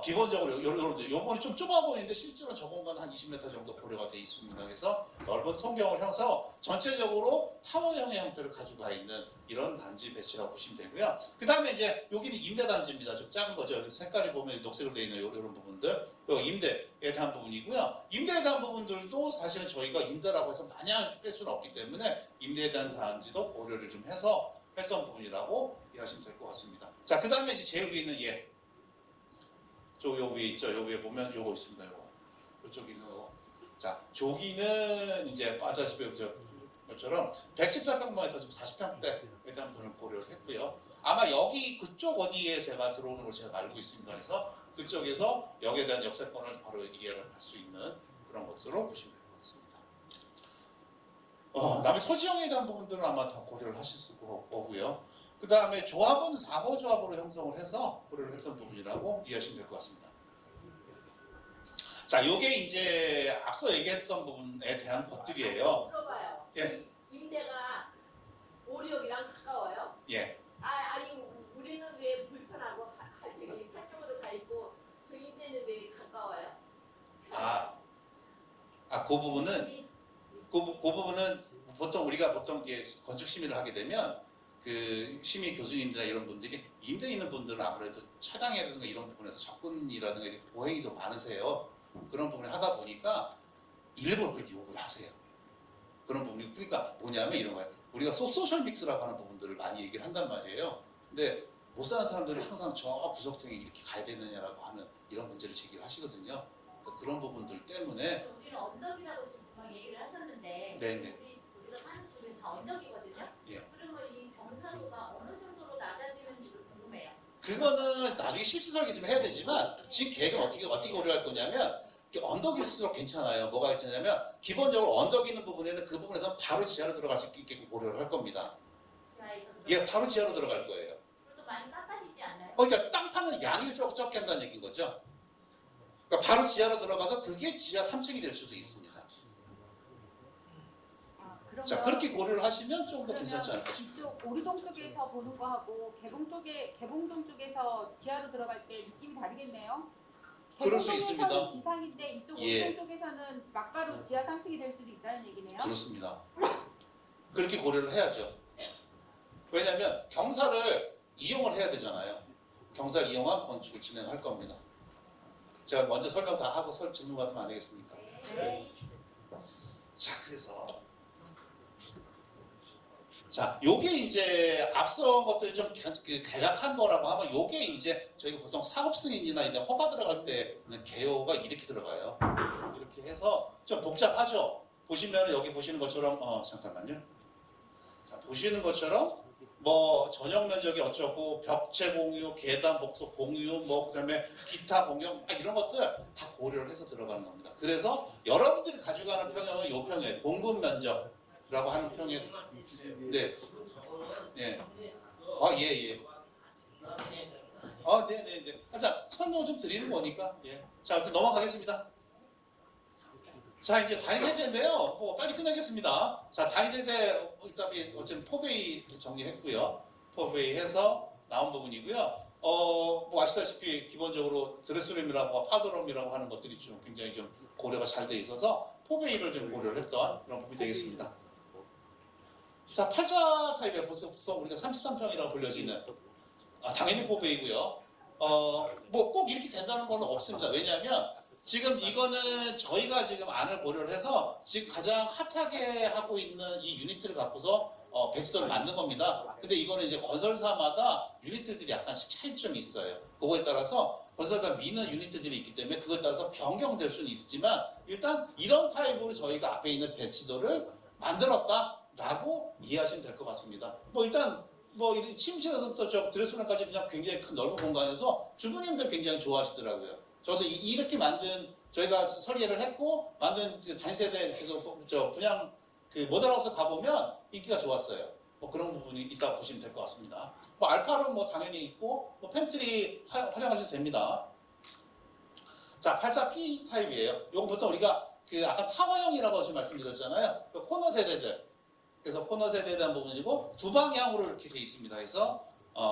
[SPEAKER 4] 기본적으로 요번에 좀 좁아 보이는데 실제로 저 공간은 한 20m 정도 고려가 돼 있습니다. 그래서 넓은 통경을 형성 전체적으로 타워형의 형태를 가지고 있는 이런 단지 배치라고 보시면 되고요. 그 다음에 이제 여기는 임대단지입니다. 좀 작은 거죠. 여기 색깔이 보면 녹색으로 되어 있는 이런 부분들 임대에 대한 부분이고요. 임대에 대한 부분들도 사실은 저희가 임대라고 해서 마냥 뺄 수는 없기 때문에 임대에 대한 단지도 고려를 좀 해서 했던 부분이라고 이해하시면 될 것 같습니다. 자, 그 다음에 이제 제일 위에 있는 요 위에 있죠. 요 위에 보면 요거 있습니다. 요쪽에 있는 거. 자, 저기는 이제 아시다시피 것처럼 114평방에서 지금 40평대에 대한 부분을 고려를 했고요. 아마 여기 그쪽 어디에 제가 들어오는 걸 제가 알고 있습니다. 그래서 그쪽에서 여기에 대한 역세권을 바로 이해를 할 수 있는 그런 것으로 보시면 될 것 같습니다. 남의 토지형에 대한 부분들은 아마 다 고려를 하실 거고요. 그 다음에 조합은 4호 조합으로 형성을 해서 고려를 했던 부분이라고 이해하시면 될 것 같습니다. 자, 요게 이제 앞서 얘기했던 부분에 대한 것들이에요.
[SPEAKER 5] 물어봐요.
[SPEAKER 4] 예.
[SPEAKER 5] 임대가 오리역이랑 가까워요?
[SPEAKER 4] 예.
[SPEAKER 5] 아니 우리는 왜 불편하고 저기 산쪽으로 가 있고 그 임대는 왜 가까워요?
[SPEAKER 4] 그 부분은 그 부분은 보통 우리가 보통 이게 건축 심의를 하게 되면 그 심의 교수님들이나 이런 분들이 임대 있는 분들은 아무래도 차량이라든가 이런 부분에서 접근이라든가 이렇게 보행이 좀 많으세요. 그런 부분을 하다 보니까 일부러 그렇게 요구를 하세요. 그런 부분이 그러니까 뭐냐면 이런 거예요. 우리가 소셜 믹스라고 하는 부분들을 많이 얘기를 한단 말이에요. 근데 못 사는 사람들이 항상 저 구석탱이 이렇게 가야 되느냐라고 하는 이런 문제를 제기를 하시거든요. 그래서 그런 부분들 때문에
[SPEAKER 5] 우리는 언덕이라고 지금 막 얘기를 하셨는데
[SPEAKER 4] 네네.
[SPEAKER 5] 우리가 사는 집은 다 언덕이거든요.
[SPEAKER 4] 예.
[SPEAKER 5] 그러면 이 경사도가 어느 정도로 낮아지는지도 궁금해요.
[SPEAKER 4] 그거는 나중에 실수 설계 좀 해야 되지만 지금 계획은 어떻게 고려할 거냐면 언덕일수록 괜찮아요. 뭐가 괜찮냐면 기본적으로 언덕 있는 부분에는 그 부분에서 바로 지하로 들어갈 수 있게 고려를 할 겁니다.
[SPEAKER 5] 지하에서
[SPEAKER 4] 예, 바로 지하로 들어갈 거예요.
[SPEAKER 5] 그것도 많이 깎아지지 않나요?
[SPEAKER 4] 그러니까 땅 파는 양을 적게 한다는 얘기인 거죠. 그러니까 바로 지하로 들어가서 그게 지하 3층이 될 수도 있습니다.
[SPEAKER 7] 그러면
[SPEAKER 4] 자, 그렇게 고려를 하시면 좀 더 괜찮지 않을까 싶어요.
[SPEAKER 7] 이쪽 오리동 쪽에서 보는 거하고 개봉동 쪽에서 지하로 들어갈 때 느낌이 다르겠네요.
[SPEAKER 4] 그럴 수
[SPEAKER 7] 개봉동에서는
[SPEAKER 4] 있습니다.
[SPEAKER 7] 지상인데 이쪽
[SPEAKER 4] 예.
[SPEAKER 7] 오리동 쪽에서는 막바로 지하 3층이 될 수도 있다는 얘기네요.
[SPEAKER 4] 그렇습니다. 그렇게 고려를 해야죠. 왜냐하면 경사를 이용을 해야 되잖아요. 경사를 이용한 건축을 진행할 겁니다. 제가 먼저 설명 다 하고 질문 받으면 안 되겠습니까?
[SPEAKER 5] 네.
[SPEAKER 4] 자, 그래서 자, 요게 이제 앞서 것들 좀 간략한 거라고 하면 요게 이제 저희가 보통 사업 승인이나 이제 허가 들어갈 때는 개요가 이렇게 들어가요. 이렇게 해서 좀 복잡하죠. 보시면 여기 보시는 것처럼 잠깐만요. 자, 보시는 것처럼 뭐 전용 면적이 어쩌고 벽체 공유, 계단 복도 공유, 뭐 그다음에 기타 공유 이런 것들 다 고려를 해서 들어가는 겁니다. 그래서 여러분들이 가져가는 평형은 요 평이에요. 공급 면적이라고 하는 평에 네. 예. 예. 네네네. 자, 설명을 좀 드리는 거니까. 예. 자, 아무튼 넘어가겠습니다. 자, 이제 단위세대인데요. 뭐 빨리 끝내겠습니다. 자, 단위세대 어차피 어쨌든 포베이 정리했고요. 포베이 해서 나온 부분이고요. 뭐 아시다시피 기본적으로 드레스룸이라고 파도룸이라고 하는 것들이 좀 굉장히 좀 고려가 잘 돼 있어서 포베이를 좀 고려를 했던 그런 부분이 되겠습니다. 자, 84 타입에 벌써부터 우리가 33평이라고 불려지는 당연히 포베이고요. 뭐 꼭 이렇게 된다는 건 없습니다. 왜냐하면 지금 이거는 저희가 지금 안을 고려를 해서 지금 가장 핫하게 하고 있는 이 유니트를 갖고서 배치도를 만든 겁니다. 근데 이거는 이제 건설사마다 유니트들이 약간씩 차이점이 있어요. 그거에 따라서 건설사 미는 유니트들이 있기 때문에 그거에 따라서 변경될 수는 있지만 일단 이런 타입으로 저희가 앞에 있는 배치도를 만들었다라고 이해하시면 될 것 같습니다. 뭐 일단 뭐 침실에서부터 저 드레스룸까지 그냥 굉장히 큰 넓은 공간에서 주부님들 굉장히 좋아하시더라고요. 저도 이렇게 만든 저희가 설계를 했고 만든 그 단세대 저 분양 그 모델하우스 가보면 인기가 좋았어요. 뭐 그런 부분이 있다고 보시면 될 것 같습니다. 뭐 알파룸 뭐 당연히 있고 뭐 팬트리 활용하셔도 됩니다. 자, 84P 타입이에요. 이건 보통 우리가 그 아까 타워형이라고 지금 말씀드렸잖아요. 그 코너 세대들. 그래서 코너 세대에 대한 부분이고 두 방향으로 이렇게 돼 있습니다. 그래서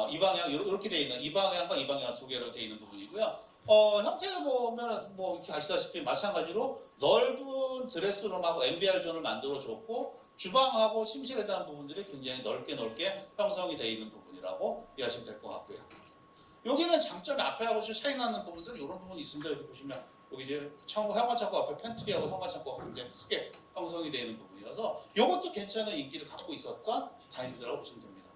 [SPEAKER 4] 이 방향 이렇게 돼 있는 이 방향과 이 방향 두 개로 돼 있는 부분이고요. 형태를 보면 뭐 이렇게 아시다시피 마찬가지로 넓은 드레스룸하고 MBR 존을 만들어 줬고 주방하고 침실에 대한 부분들이 굉장히 넓게 형성이 되어 있는 부분이라고 이해하시면 될 것 같고요. 여기는 장점이 앞에하고 좀 차이 나는 부분들은 이런 부분이 있습니다. 여기 보시면 여기 이제 현관창고 앞에 팬트리하고 현관창고가 굉장히 크게 형성이 되어 있는 부분이라서 이것도 괜찮은 인기를 갖고 있었던 단지라고 보시면 됩니다.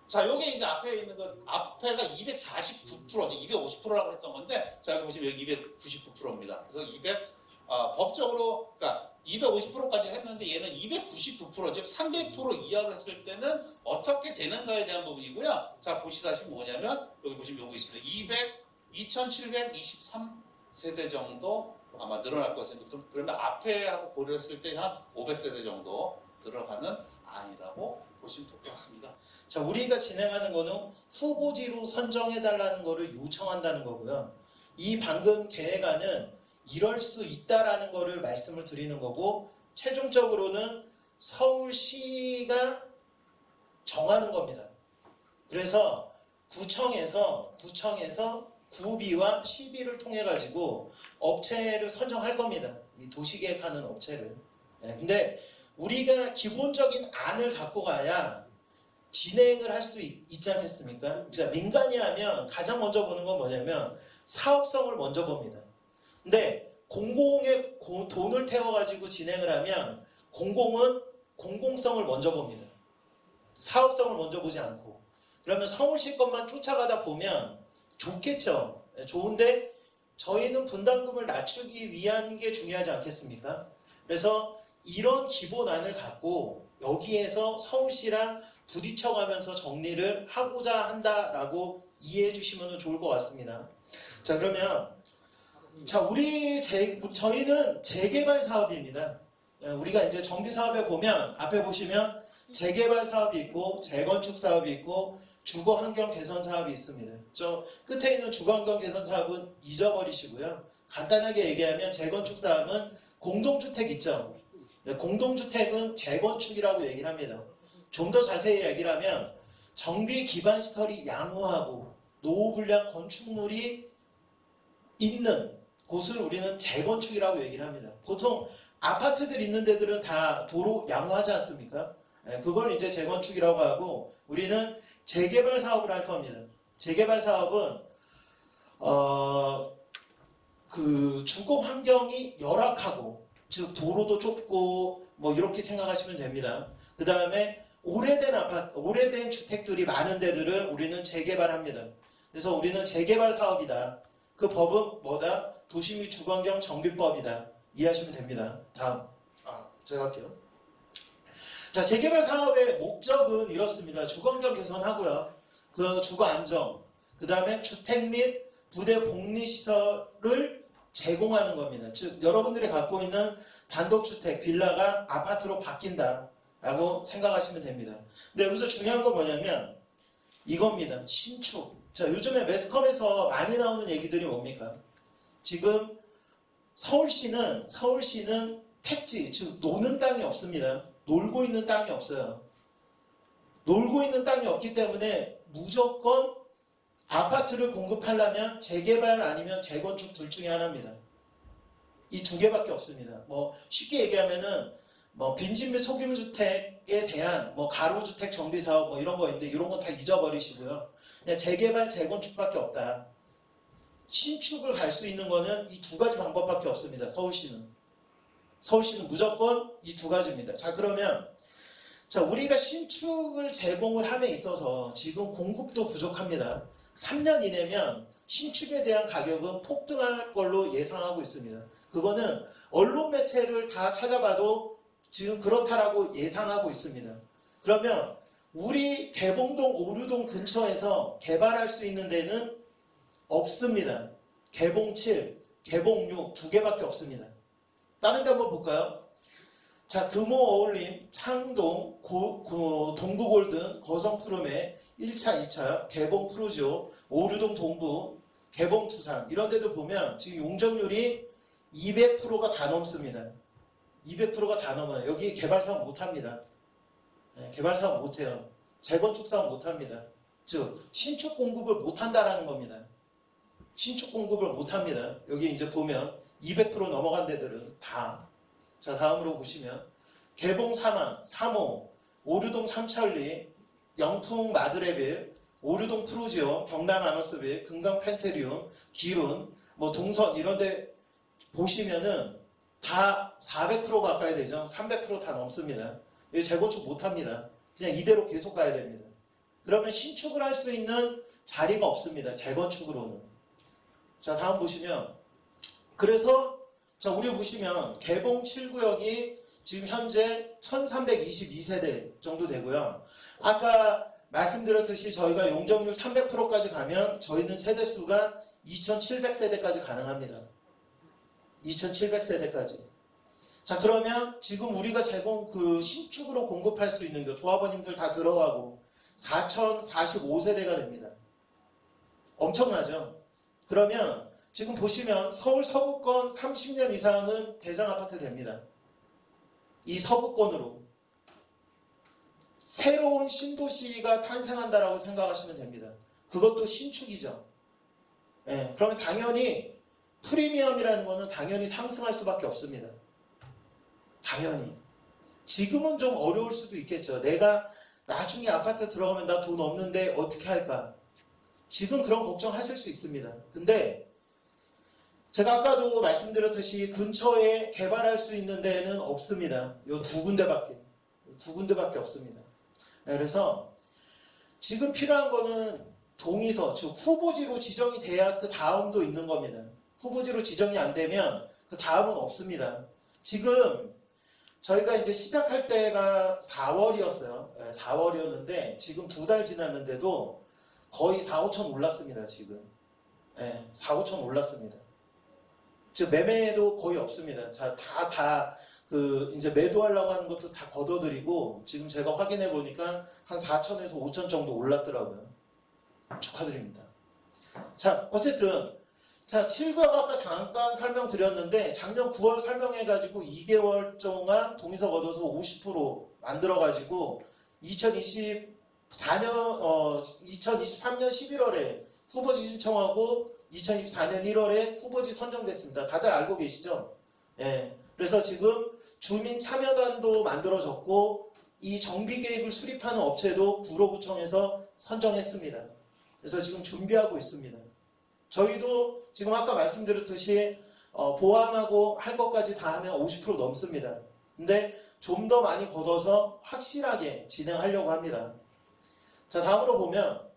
[SPEAKER 4] 자, 요게 이제 앞에 있는 것, 앞에가 249%, 250%라고 했던 건데, 자, 여기 보시면 여기 299%입니다. 그래서 법적으로, 그러니까 250%까지 했는데 얘는 299%, 즉 300% 이하로 했을 때는 어떻게 되는가에 대한 부분이고요. 자, 보시다시피 뭐냐면, 여기 보시면 요거 있습니다. 2723세대 정도 아마 늘어날 것입니다. 그러면 앞에하고 고려했을 때 한 500세대 정도 들어가는 안이라고 보시면 될 것 같습니다.
[SPEAKER 2] 자, 우리가 진행하는 거는 후보지로 선정해달라는 거를 요청한다는 거고요. 이 방금 계획안은 이럴 수 있다라는 거를 말씀을 드리는 거고, 최종적으로는 서울시가 정하는 겁니다. 그래서 구청에서 구비와 시비를 통해 가지고 업체를 선정할 겁니다. 이 도시계획하는 업체를. 근데 우리가 기본적인 안을 갖고 가야 진행을 할 수 있지 않겠습니까? 자, 민간이 하면 가장 먼저 보는 건 뭐냐면 사업성을 먼저 봅니다. 근데 공공에 돈을 태워가지고 진행을 하면 공공은 공공성을 먼저 봅니다. 사업성을 먼저 보지 않고. 그러면 서울시 것만 쫓아가다 보면 좋겠죠. 좋은데 저희는 분담금을 낮추기 위한 게 중요하지 않겠습니까? 그래서 이런 기본안을 갖고 여기에서 서울시랑 부딪혀가면서 정리를 하고자 한다라고 이해해 주시면 좋을 것 같습니다. 자, 그러면 저희는 재개발 사업입니다. 우리가 이제 정비 사업에 보면 앞에 보시면 재개발 사업이 있고 재건축 사업이 있고 주거 환경 개선 사업이 있습니다. 저 끝에 있는 주거 환경 개선 사업은 잊어버리시고요. 간단하게 얘기하면 재건축 사업은 공동주택 있죠. 공동주택은 재건축이라고 얘기를 합니다. 좀 더 자세히 얘기를 하면 정비 기반 시설이 양호하고 노후 불량 건축물이 있는 곳을 우리는 재건축이라고 얘기를 합니다. 보통 아파트들 있는 데들은 다 도로 양호하지 않습니까? 그걸 이제 재건축이라고 하고 우리는 재개발 사업을 할 겁니다. 재개발 사업은 그 주거 환경이 열악하고 즉 도로도 좁고 뭐 이렇게 생각하시면 됩니다. 그 다음에 오래된 아파트, 오래된 주택들이 많은 데들을 우리는 재개발합니다. 그래서 우리는 재개발 사업이다. 그 법은 뭐다? 도시 및 주거환경 정비법이다. 이해하시면 됩니다. 다음, 제가 할게요. 자, 재개발 사업의 목적은 이렇습니다. 주거환경 개선하고요. 그 주거 안정, 그 다음에 주택 및 부대 복리시설을 제공하는 겁니다. 즉 여러분들이 갖고 있는 단독주택, 빌라가 아파트로 바뀐다라고 생각하시면 됩니다. 근데 여기서 중요한 건 뭐냐면 이겁니다. 신축. 자, 요즘에 매스컴에서 많이 나오는 얘기들이 뭡니까? 지금 서울시는 택지, 즉 노는 땅이 없습니다. 놀고 있는 땅이 없어요. 놀고 있는 땅이 없기 때문에 무조건 아파트를 공급하려면 재개발 아니면 재건축 둘 중에 하나입니다. 이 두 개밖에 없습니다. 뭐 쉽게 얘기하면은 뭐 빈집 및 소규모 주택에 대한 뭐 가로주택 정비 사업 뭐 이런 거 있는데 이런 건 다 잊어버리시고요. 그냥 재개발, 재건축밖에 없다. 신축을 갈 수 있는 거는 이 두 가지 방법밖에 없습니다. 서울시는 무조건 이 두 가지입니다. 자, 그러면 자, 우리가 신축을 제공을 함에 있어서 지금 공급도 부족합니다. 3년 이내면 신축에 대한 가격은 폭등할 걸로 예상하고 있습니다. 그거는 언론 매체를 다 찾아봐도 지금 그렇다라고 예상하고 있습니다. 그러면 우리 개봉동 오류동 근처에서 개발할 수 있는 데는 없습니다. 개봉 7, 개봉 6 두 개밖에 없습니다. 다른 데 한번 볼까요? 자, 금호 어울림, 창동, 동부 골든, 거성 푸르메, 1차, 2차, 개봉 프루지오, 오류동 동부, 개봉 투산 이런 데도 보면 지금 용적률이 200%가 다 넘습니다. 200%가 다 넘어요. 여기 개발 사업 못 합니다. 네, 개발 사업 못 해요. 재건축 사업 못 합니다. 즉, 신축 공급을 못 한다라는 겁니다. 신축 공급을 못 합니다. 여기 이제 보면 200% 넘어간 데들은 다. 자, 다음으로 보시면 개봉 3만, 3호, 오류동 삼천리, 영풍 마드레빌, 오류동 프루지오, 경남 아너스빌, 금강 펜테리움, 기룬, 뭐 동선 이런 데 보시면은 다 400% 가까이 되죠. 300% 다 넘습니다. 여기 재건축 못 합니다. 그냥 이대로 계속 가야 됩니다. 그러면 신축을 할 수 있는 자리가 없습니다. 재건축으로는. 자, 다음 보시면 그래서 자, 우리 보시면 개봉 7구역이 지금 현재 1322세대 정도 되고요. 아까 말씀드렸듯이 저희가 용적률 300%까지 가면 저희는 세대수가 2700세대까지 가능합니다. 2700세대까지. 자, 그러면 지금 우리가 신축으로 공급할 수 있는 게 조합원님들 다 들어가고 4045세대가 됩니다. 엄청나죠? 그러면 지금 보시면 서울 서구권 30년 이상은 대전 아파트 됩니다. 이 서구권으로 새로운 신도시가 탄생한다라고 생각하시면 됩니다. 그것도 신축이죠. 예, 그러면 당연히 프리미엄이라는 거는 당연히 상승할 수밖에 없습니다. 당연히. 지금은 좀 어려울 수도 있겠죠. 내가 나중에 아파트 들어가면 나 돈 없는데 어떻게 할까? 지금 그런 걱정하실 수 있습니다. 근데 제가 아까도 말씀드렸듯이 근처에 개발할 수 있는 데는 없습니다. 요 두 군데밖에 없습니다. 그래서 지금 필요한 거는 동의서, 즉 후보지로 지정이 돼야 그 다음도 있는 겁니다. 후보지로 지정이 안 되면 그 다음은 없습니다. 지금 저희가 이제 시작할 때가 4월이었어요. 4월이었는데 지금 2달 지났는데도 거의 4, 5천 올랐습니다. 지금 4, 5천 올랐습니다. 즉 매매도 거의 없습니다. 자, 이제 매도하려고 하는 것도 다 걷어들이고 지금 제가 확인해 보니까 한 4천에서 5천 정도 올랐더라고요. 축하드립니다. 자, 어쨌든 자, 7구역 아까 잠깐 설명드렸는데 작년 9월 설명해가지고 2개월 동안 동의서 걷어서 50% 만들어가지고 2023년 11월에 후보지 신청하고 2024년 1월에 후보지 선정됐습니다. 다들 알고 계시죠? 예. 그래서 지금 주민 참여단도 만들어졌고 이 정비 계획을 수립하는 업체도 구로구청에서 선정했습니다. 그래서 지금 준비하고 있습니다. 저희도 지금 아까 말씀드렸듯이 보완하고 할 것까지 다 하면 50% 넘습니다. 근데 좀 더 많이 걷어서 확실하게 진행하려고 합니다. 자, 다음으로 보면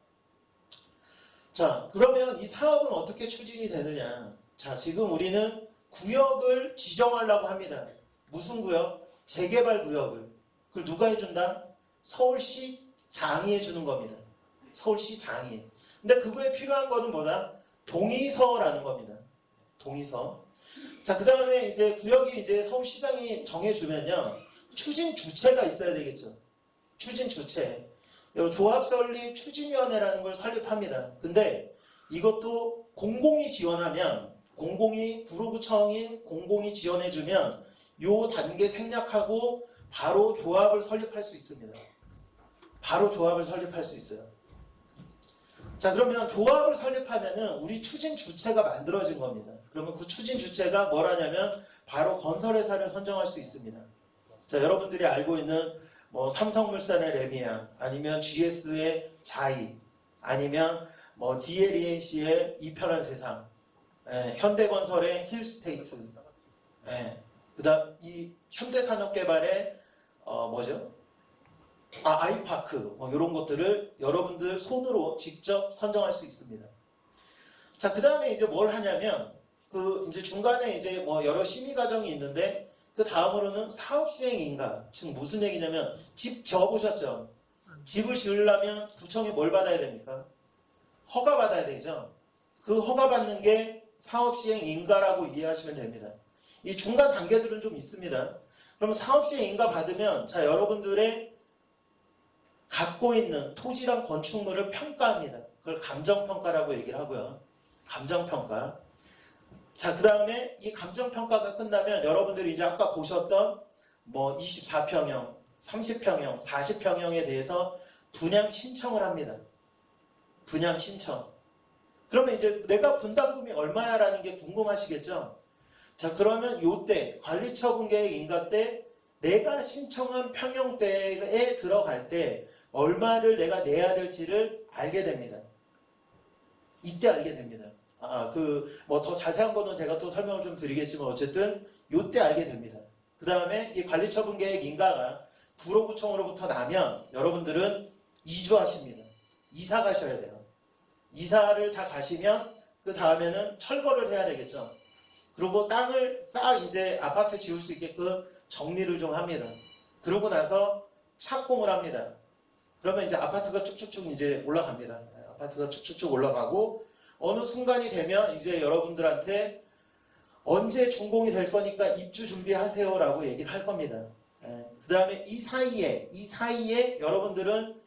[SPEAKER 2] 자, 그러면 이 사업은 어떻게 추진이 되느냐? 자, 지금 우리는 구역을 지정하려고 합니다. 무슨 구역? 재개발 구역을. 그걸 누가 해준다? 서울시 장이 해주는 겁니다. 서울시 장이. 근데 그거에 필요한 거는 뭐다? 동의서라는 겁니다. 동의서. 자, 그 다음에 이제 구역이 이제 서울시장이 정해주면요. 추진 주체가 있어야 되겠죠. 추진 주체. 조합 설립 추진위원회라는 걸 설립합니다. 근데 이것도 공공이 지원하면 구로구청인 공공이 지원해주면 요 단계 생략하고 바로 조합을 설립할 수 있습니다. 바로 조합을 설립할 수 있어요. 자, 그러면 조합을 설립하면은 우리 추진 주체가 만들어진 겁니다. 그러면 그 추진 주체가 뭘 하냐면 바로 건설회사를 선정할 수 있습니다. 자, 여러분들이 알고 있는 뭐 삼성물산의 레미안, 아니면 GS의 자이, 아니면 뭐 DLENC의 이편한 세상, 현대건설의 힐스테이트, 그다음 이 현대산업개발의 뭐죠? 아이파크 뭐 이런 것들을 여러분들 손으로 직접 선정할 수 있습니다. 자, 그 다음에 이제 뭘 하냐면 그 이제 중간에 이제 뭐 여러 심의 과정이 있는데 그 다음으로는 사업 시행 인가. 즉 무슨 얘기냐면 집 지어보셨죠? 집을 지으려면 구청이 뭘 받아야 됩니까? 허가 받아야 되죠. 그 허가 받는 게 사업 시행 인가라고 이해하시면 됩니다. 이 중간 단계들은 좀 있습니다. 그럼 사업 시행 인가 받으면 자, 여러분들의 갖고 있는 토지랑 건축물을 평가합니다. 그걸 감정평가라고 얘기를 하고요. 감정평가. 자, 그 다음에 이 감정평가가 끝나면 여러분들이 이제 아까 보셨던 뭐 24평형, 30평형, 40평형에 대해서 분양 신청을 합니다. 분양 신청. 그러면 이제 내가 분담금이 얼마야라는 게 궁금하시겠죠? 자, 그러면 요때 관리처분계획 인가 때 내가 신청한 평형대에 들어갈 때 얼마를 내가 내야 될지를 알게 됩니다. 이때 알게 됩니다. 뭐 더 자세한 거는 제가 또 설명을 좀 드리겠지만 어쨌든 요때 알게 됩니다. 그 다음에 이 관리처분계획 인가가 구로구청으로부터 나면 여러분들은 이주하십니다. 이사 가셔야 돼요. 이사를 다 가시면 그 다음에는 철거를 해야 되겠죠. 그리고 땅을 싹 이제 아파트 지을 수 있게끔 정리를 좀 합니다. 그러고 나서 착공을 합니다. 그러면 이제 아파트가 쭉쭉쭉 이제 올라갑니다. 아파트가 쭉쭉쭉 올라가고 어느 순간이 되면 이제 여러분들한테 언제 준공이 될 거니까 입주 준비하세요라고 얘기를 할 겁니다. 그 다음에 이 사이에 여러분들은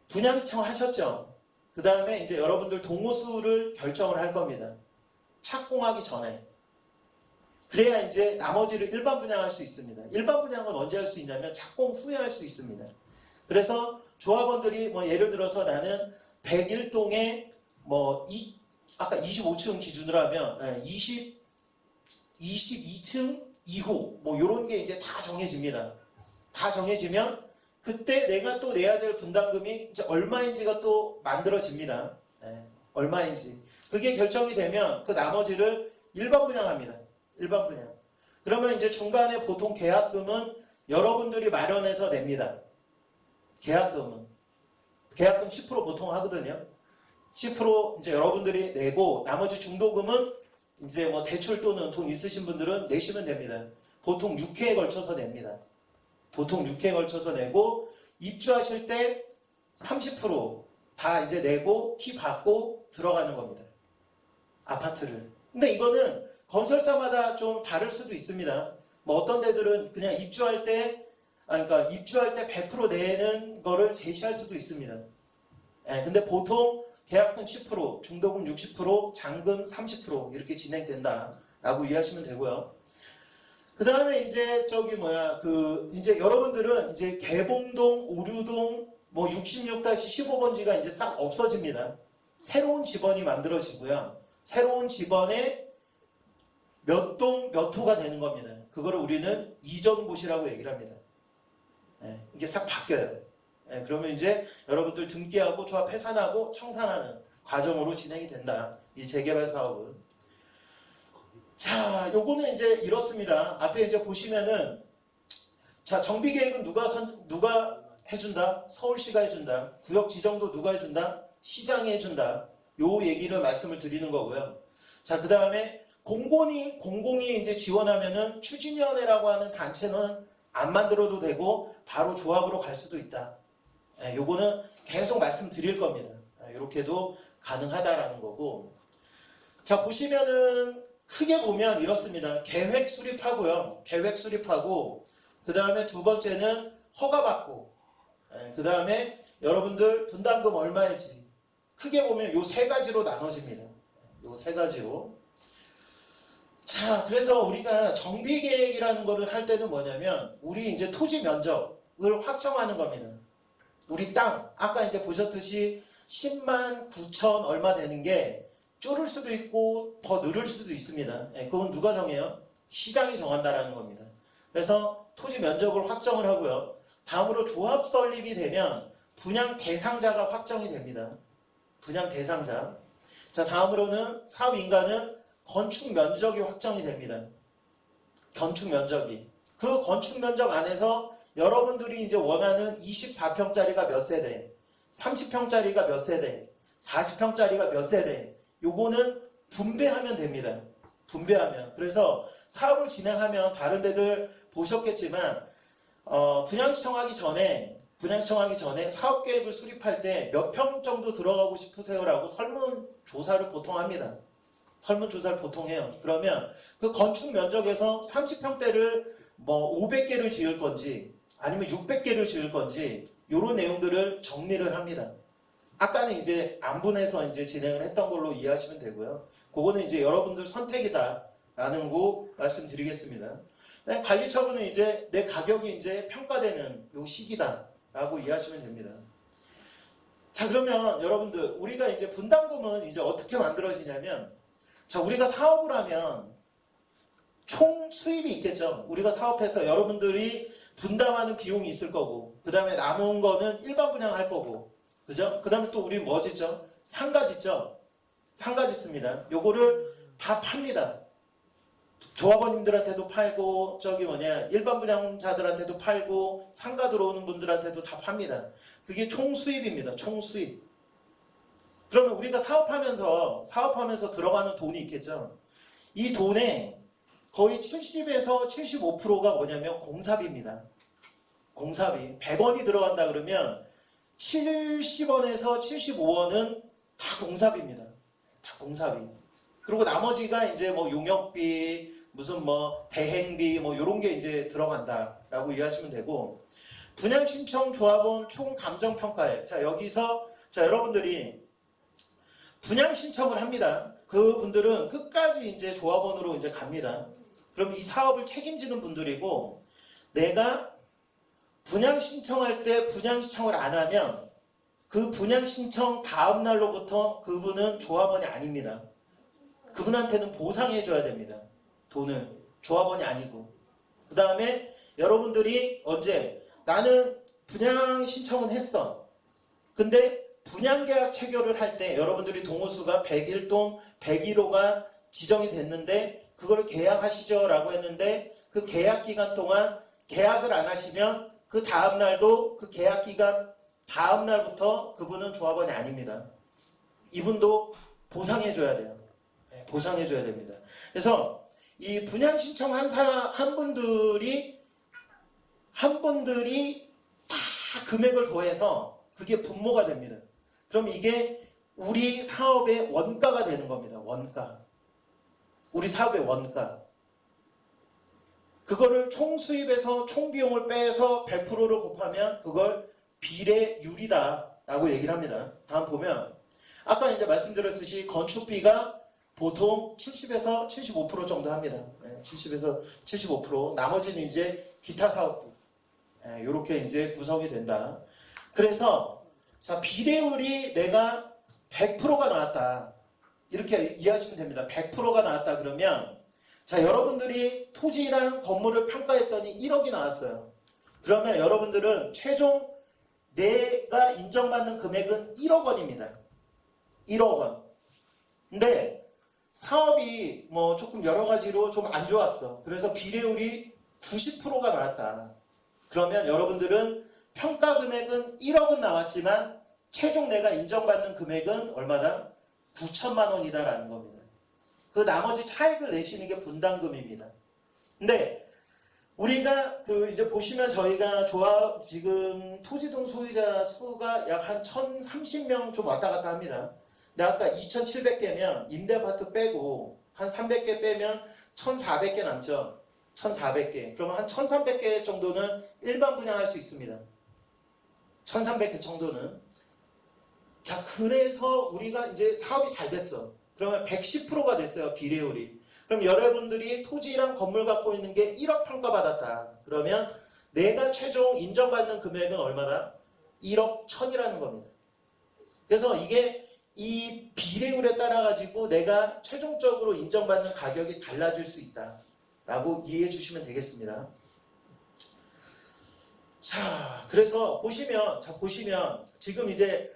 [SPEAKER 2] 분양 신청하셨죠. 그 다음에 이제 여러분들 동호수를 결정을 할 겁니다. 착공하기 전에. 그래야 이제 나머지를 일반 분양할 수 있습니다. 일반 분양은 언제 할 수 있냐면 착공 후에 할 수 있습니다. 그래서 조합원들이 뭐 예를 들어서 나는 101동에 뭐 아까 25층 기준으로 하면 22층 2호 뭐 이런 게 이제 다 정해집니다. 다 정해지면 그때 내가 또 내야 될 분담금이 이제 얼마인지가 또 만들어집니다. 얼마인지. 그게 결정이 되면 그 나머지를 일반 분양합니다. 일반 분양. 그러면 이제 중간에 보통 계약금은 여러분들이 마련해서 냅니다. 계약금 10% 보통 하거든요. 10% 이제 여러분들이 내고 나머지 중도금은 이제 뭐 대출 또는 돈 있으신 분들은 내시면 됩니다. 보통 6회에 걸쳐서 냅니다. 보통 6회에 걸쳐서 내고 입주하실 때 30% 다 이제 내고 키 받고 들어가는 겁니다. 아파트를. 근데 이거는 건설사마다 좀 다를 수도 있습니다. 뭐 어떤 데들은 그냥 입주할 때 100% 내는 거를 제시할 수도 있습니다. 근데 보통 계약금 10%, 중도금 60%, 잔금 30% 이렇게 진행된다라고 이해하시면 되고요. 그 다음에 이제 이제 여러분들은 이제 개봉동, 오류동, 뭐 66-15번지가 이제 싹 없어집니다. 새로운 지번이 만들어지고요. 새로운 지번에 몇 동 몇 호가 되는 겁니다. 그거를 우리는 이전고시라고 얘기를 합니다. 이게 싹 바뀌어요. 그러면 이제 여러분들 등기하고 조합 해산하고 청산하는 과정으로 진행이 된다. 이 재개발 사업은. 자, 요거는 이제 이렇습니다. 앞에 이제 보시면은 자, 정비 계획은 누가 해준다? 서울시가 해준다. 구역 지정도 누가 해준다? 시장이 해준다. 요 얘기를 말씀을 드리는 거고요. 자, 그 다음에 공공이 이제 지원하면은 추진위원회라고 하는 단체는 안 만들어도 되고 바로 조합으로 갈 수도 있다. 요거는 계속 말씀드릴 겁니다. 이렇게도 가능하다라는 거고. 자, 보시면은 크게 보면 이렇습니다. 계획 수립하고요. 계획 수립하고 그 다음에 두 번째는 허가받고 그 다음에 여러분들 분담금 얼마일지 크게 보면 요 세 가지로 나눠집니다. 요 세 가지로. 자, 그래서 우리가 정비계획이라는 거를 할 때는 뭐냐면 우리 이제 토지 면적을 확정하는 겁니다. 우리 땅 아까 이제 보셨듯이 10만 9천 얼마 되는 게 줄을 수도 있고 더 늘을 수도 있습니다. 그건 누가 정해요? 시장이 정한다라는 겁니다. 그래서 토지 면적을 확정을 하고요. 다음으로 조합 설립이 되면 분양 대상자가 확정이 됩니다. 분양 대상자. 자, 다음으로는 사업 인가는 건축 면적이 확정이 됩니다. 건축 면적이. 그 건축 면적 안에서 여러분들이 이제 원하는 24평짜리가 몇 세대, 30평짜리가 몇 세대, 40평짜리가 몇 세대, 요거는 분배하면 됩니다. 분배하면. 그래서 사업을 진행하면 다른 데들 보셨겠지만 분양 신청하기 전에 사업 계획을 수립할 때 몇 평 정도 들어가고 싶으세요라고 설문조사를 보통 합니다. 설문조사를 보통 해요. 그러면 그 건축 면적에서 30평대를 뭐 500개를 지을 건지 아니면 600개를 지을 건지 이런 내용들을 정리를 합니다. 아까는 이제 안분해서 이제 진행을 했던 걸로 이해하시면 되고요. 그거는 이제 여러분들 선택이다라는 거 말씀드리겠습니다. 관리처분은 이제 내 가격이 이제 평가되는 요 시기다라고 이해하시면 됩니다. 자, 그러면 여러분들 우리가 이제 분담금은 이제 어떻게 만들어지냐면, 자, 우리가 사업을 하면 총 수입이 있겠죠. 우리가 사업해서 여러분들이 분담하는 비용이 있을 거고, 그 다음에 남은 거는 일반 분양할 거고, 그죠? 그 다음에 또 우리 뭐 짓죠? 상가 짓죠? 상가 짓습니다. 요거를 다 팝니다. 조합원님들한테도 팔고, 일반 분양자들한테도 팔고, 상가 들어오는 분들한테도 다 팝니다. 그게 총 수입입니다. 총 수입. 그러면 우리가 사업하면서 들어가는 돈이 있겠죠? 이 돈에 거의 70에서 75%가 뭐냐면 공사비입니다. 공사비. 100원이 들어간다 그러면 70원에서 75원은 다 공사비입니다. 다 공사비. 그리고 나머지가 이제 뭐 용역비, 무슨 뭐 대행비 뭐 이런 게 이제 들어간다라고 이해하시면 되고, 분양신청 조합원 총 감정평가액. 자, 여기서 자, 여러분들이 분양신청을 합니다. 그분들은 끝까지 이제 조합원으로 이제 갑니다. 그럼 이 사업을 책임지는 분들이고, 내가 분양신청할 때 분양신청을 안 하면 그 분양신청 다음 날로부터 그분은 조합원이 아닙니다. 그분한테는 보상해줘야 됩니다. 돈을. 조합원이 아니고. 그 다음에 여러분들이 언제 나는 분양신청은 했어. 근데 분양계약 체결을 할 때 여러분들이 동호수가 101동 101호가 지정이 됐는데 그거를 계약하시죠 라고 했는데, 그 계약 기간 동안 계약을 안 하시면 그 다음 날도 그 계약 기간 다음 날부터 그분은 조합원이 아닙니다. 이분도 보상해줘야 돼요. 네, 보상해줘야 됩니다. 그래서 이 분양 신청한 한 분들이 다 금액을 더해서 그게 분모가 됩니다. 그럼 이게 우리 사업의 원가가 되는 겁니다. 원가. 우리 사업의 원가. 그거를 총 수입에서 총 비용을 빼서 100%를 곱하면 그걸 비례율이다라고 얘기를 합니다. 다음 보면 아까 이제 말씀드렸듯이 건축비가 보통 70에서 75% 정도 합니다. 70에서 75%. 나머지는 이제 기타 사업비. 이렇게 이제 구성이 된다. 그래서 자, 비례율이 내가 100%가 나왔다. 이렇게 이해하시면 됩니다. 100%가 나왔다 그러면, 자, 여러분들이 토지랑 건물을 평가했더니 1억이 나왔어요. 그러면 여러분들은 최종 내가 인정받는 금액은 1억 원입니다. 1억 원. 근데 사업이 뭐 조금 여러 가지로 좀 안 좋았어. 그래서 비례율이 90%가 나왔다. 그러면 여러분들은 평가 금액은 1억은 나왔지만 최종 내가 인정받는 금액은 얼마다? 9천만 원이다라는 겁니다. 그 나머지 차익을 내시는 게 분담금입니다. 근데 우리가 이제 보시면 저희가 지금 토지 등 소유자 수가 약 한 1,030명 좀 왔다 갔다 합니다. 근데 아까 2,700개면 임대 아파트 빼고 한 300개 빼면 1,400개 남죠. 1,400개. 그러면 한 1,300개 정도는 일반 분양할 수 있습니다. 1,300개 정도는. 자, 그래서 우리가 이제 사업이 잘 됐어. 그러면 110%가 됐어요. 비례율이. 그럼 여러분들이 토지랑 건물 갖고 있는 게 1억 평가받았다. 그러면 내가 최종 인정받는 금액은 얼마다? 1억 1,000이라는 겁니다. 그래서 이게 이 비례율에 따라 가지고 내가 최종적으로 인정받는 가격이 달라질 수 있다 라고 이해해 주시면 되겠습니다. 자, 그래서 보시면 지금 이제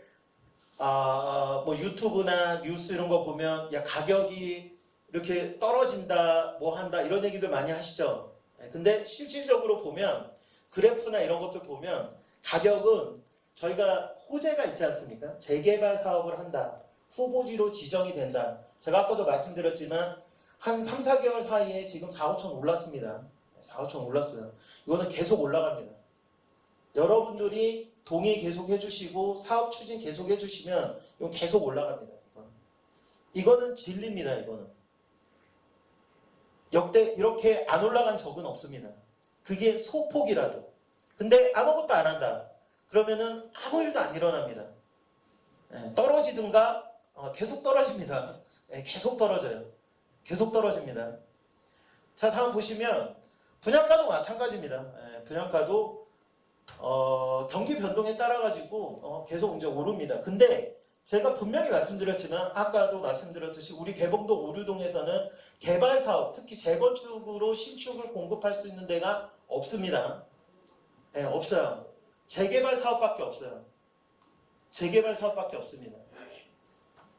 [SPEAKER 2] 뭐 유튜브나 뉴스 이런 거 보면 야, 가격이 이렇게 떨어진다 뭐 한다 이런 얘기들 많이 하시죠. 근데 실질적으로 보면 그래프나 이런 것들 보면 가격은 저희가 호재가 있지 않습니까? 재개발 사업을 한다. 후보지로 지정이 된다. 제가 아까도 말씀드렸지만 한 3, 4개월 사이에 지금 4, 5천 올랐습니다. 4, 5천 올랐어요. 이거는 계속 올라갑니다. 여러분들이 동의 계속 해주시고 사업 추진 계속 해주시면 이건 계속 올라갑니다. 이거는 진리입니다. 이거는. 역대 이렇게 안 올라간 적은 없습니다. 그게 소폭이라도. 근데 아무것도 안 한다. 그러면은 아무 일도 안 일어납니다. 떨어지든가 계속 떨어집니다. 계속 떨어져요. 계속 떨어집니다. 자, 다음 보시면 분양가도 마찬가지입니다. 분양가도 경기 변동에 따라 가지고 계속 이제 오릅니다. 근데 제가 분명히 말씀드렸지만 아까도 말씀드렸듯이 우리 개봉동 오류동에서는 개발 사업, 특히 재건축으로 신축을 공급할 수 있는 데가 없습니다. 없어요. 재개발 사업밖에 없어요. 재개발 사업밖에 없습니다.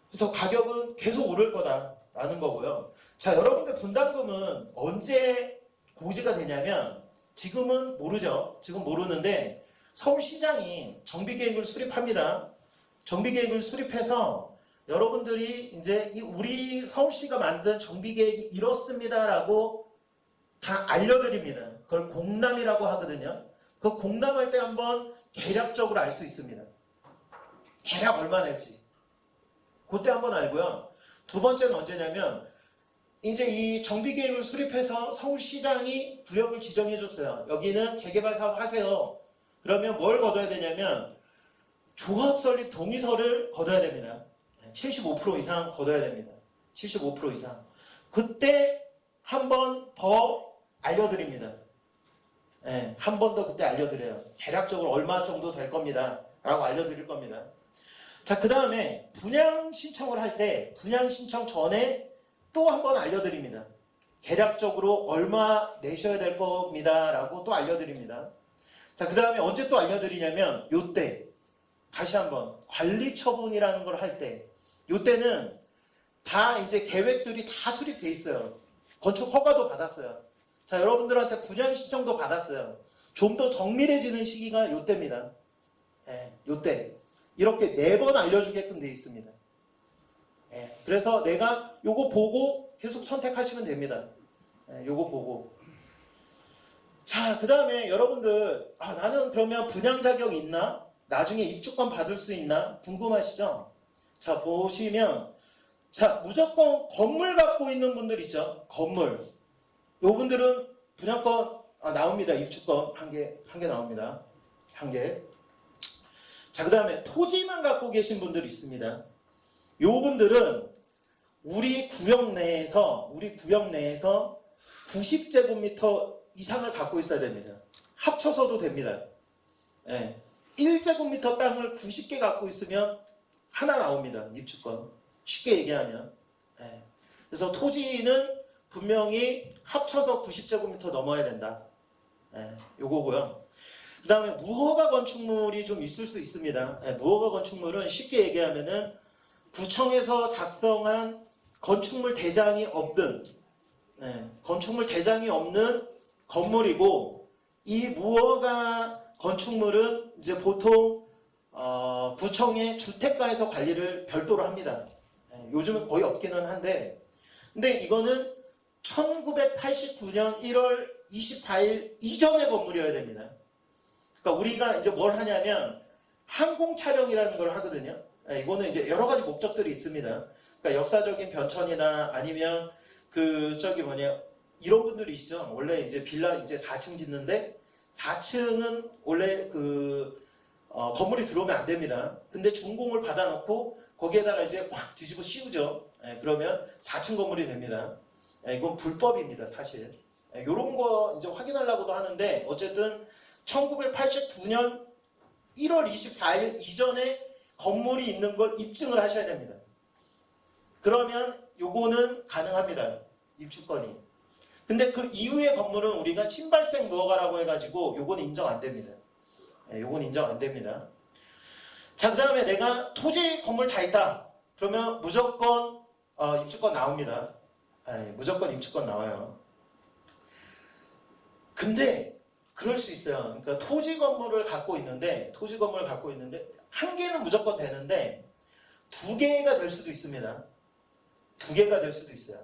[SPEAKER 2] 그래서 가격은 계속 오를 거다라는 거고요. 자, 여러분들 분담금은 언제 고지가 되냐면 지금은 모르죠. 지금 모르는데 서울시장이 정비계획을 수립합니다. 정비계획을 수립해서 여러분들이 이제 우리 서울시가 만든 정비계획이 이렇습니다라고 다 알려드립니다. 그걸 공람이라고 하거든요. 그 공람할 때 한번 대략적으로 알 수 있습니다. 대략 얼마 낼지. 그때 한번 알고요. 두 번째는 언제냐면 이제 이 정비계획을 수립해서 서울시장이 구역을 지정해줬어요. 여기는 재개발 사업 하세요. 그러면 뭘 거둬야 되냐면 조합 설립 동의서를 거둬야 됩니다. 75% 이상 거둬야 됩니다. 75% 이상. 그때 한 번 더 알려드립니다. 한 번 더 그때 알려드려요. 대략적으로 얼마 정도 될 겁니다. 라고 알려드릴 겁니다. 자, 그 다음에 분양 신청을 할 때 분양 신청 전에 또 한 번 알려드립니다. 대략적으로 얼마 내셔야 될 겁니다. 라고 또 알려드립니다. 자, 그 다음에 언제 또 알려드리냐면 요때 다시 한번 관리 처분이라는 걸 할 때 요때는 다 이제 계획들이 다 수립돼 있어요. 건축 허가도 받았어요. 자, 여러분들한테 분양 신청도 받았어요. 좀 더 정밀해지는 시기가 요때입니다. 요때 이렇게 4번 알려주게끔 되어 있습니다. 그래서 내가 요거 보고 계속 선택하시면 됩니다. 요거 보고. 자, 그 다음에 여러분들 나는 그러면 분양 자격이 있나? 나중에 입주권 받을 수 있나? 궁금하시죠? 자, 보시면 자, 무조건 건물 갖고 있는 분들 있죠? 건물. 요분들은 분양권 나옵니다. 입주권 한 개 나옵니다. 한 개. 자, 그 다음에 토지만 갖고 계신 분들이 있습니다. 요분들은 우리 구역 내에서 90제곱미터 이상을 갖고 있어야 됩니다. 합쳐서도 됩니다. 1제곱미터 땅을 90개 갖고 있으면 하나 나옵니다. 입주권. 쉽게 얘기하면. 그래서 토지는 분명히 합쳐서 90제곱미터 넘어야 된다. 요거고요. 그 다음에 무허가 건축물이 좀 있을 수 있습니다. 무허가 건축물은 쉽게 얘기하면은 구청에서 작성한 건축물 대장이 없는 건물이고 이 무허가 건축물은 이제 보통 구청의 주택가에서 관리를 별도로 합니다. 요즘은 거의 없기는 한데 근데 이거는 1989년 1월 24일 이전의 건물이어야 됩니다. 그러니까 우리가 이제 뭘 하냐면 항공 촬영이라는 걸 하거든요. 이거는 이제 여러 가지 목적들이 있습니다. 그러니까 역사적인 변천이나 아니면 이런 분들이시죠. 원래 이제 빌라 이제 4층 짓는데 4층은 원래 건물이 들어오면 안 됩니다. 근데 준공을 받아놓고 거기에다가 이제 확 뒤집어 씌우죠. 그러면 4층 건물이 됩니다. 이건 불법입니다, 사실. 이런 거 이제 확인하려고도 하는데 어쨌든 1989년 1월 24일 이전에 건물이 있는 걸 입증을 하셔야 됩니다. 그러면 요거는 가능합니다. 입주권이. 근데 그 이후의 건물은 우리가 신발생 무허가라고 해가지고 요거는 인정 안 됩니다. 요건 인정 안 됩니다. 자, 그 다음에 내가 토지 건물 다 있다. 그러면 무조건 입주권 나옵니다. 무조건 입주권 나와요. 근데 그럴 수 있어요. 그러니까 토지 건물을 갖고 있는데 한 개는 무조건 되는데 두 개가 될 수도 있습니다. 두 개가 될 수도 있어요.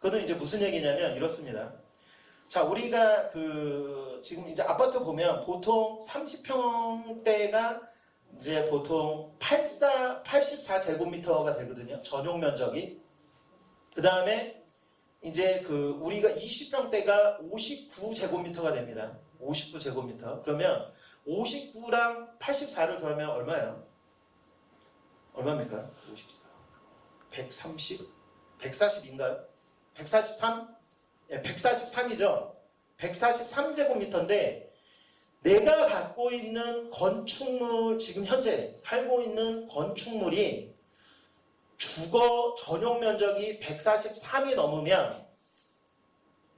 [SPEAKER 2] 그거는 이제 무슨 얘기냐면 이렇습니다. 자, 우리가 지금 이제 아파트 보면 보통 30평대가 이제 보통 84제곱미터가 되거든요. 전용 면적이. 그 다음에 이제 우리가 20평대가 59제곱미터가 됩니다. 59제곱미터. 그러면 59랑 84를 더하면 얼마예요? 얼마입니까? 54. 130? 140인가요? 143? 예, 143이죠. 143제곱미터인데 내가 갖고 있는 건축물, 지금 현재 살고 있는 건축물이 주거 전용 면적이 143이 넘으면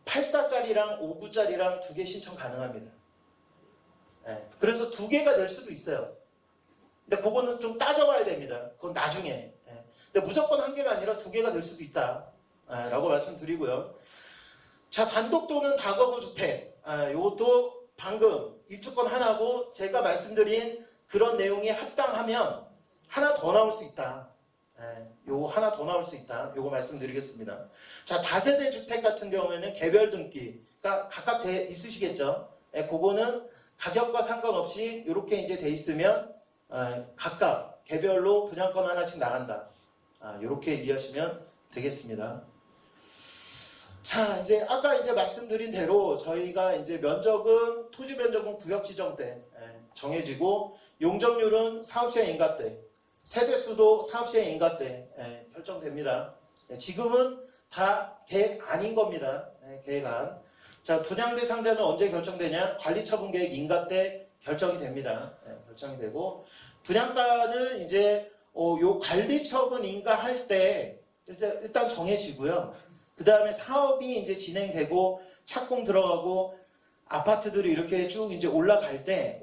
[SPEAKER 2] 84짜리랑 59짜리랑 두 개 신청 가능합니다. 예, 그래서 두 개가 될 수도 있어요. 근데 그거는 좀 따져봐야 됩니다. 그건 나중에. 예, 근데 무조건 한 개가 아니라 두 개가 될 수도 있다. 예, 라고 말씀드리고요. 자, 단독 또는 다가구 주택. 이것도 방금 입주권 하나고 제가 말씀드린 그런 내용이 합당하면 하나 더 나올 수 있다. 요거 하나 더 나올 수 있다. 요거 말씀드리겠습니다. 자, 다세대 주택 같은 경우에는 개별 등기가 각각 있으시겠죠. 그거는 가격과 상관없이 이렇게 이제 돼 있으면 각각 개별로 분양권 하나씩 나간다. 이렇게 이해하시면 되겠습니다. 자, 이제 아까 이제 말씀드린 대로 저희가 이제 면적은 토지 면적은 구역 지정 때 정해지고 용적률은 사업시행 인가 때, 세대수도 사업시행 인가 때 결정됩니다. 지금은 다 계획 안인 겁니다. 계획안. 자, 분양 대상자는 언제 결정되냐? 관리처분 계획 인가 때 결정이 됩니다. 결정이 되고 분양가는 이제 요 관리처분 인가할 때 일단 정해지고요. 그 다음에 사업이 이제 진행되고 착공 들어가고 아파트들이 이렇게 쭉 이제 올라갈 때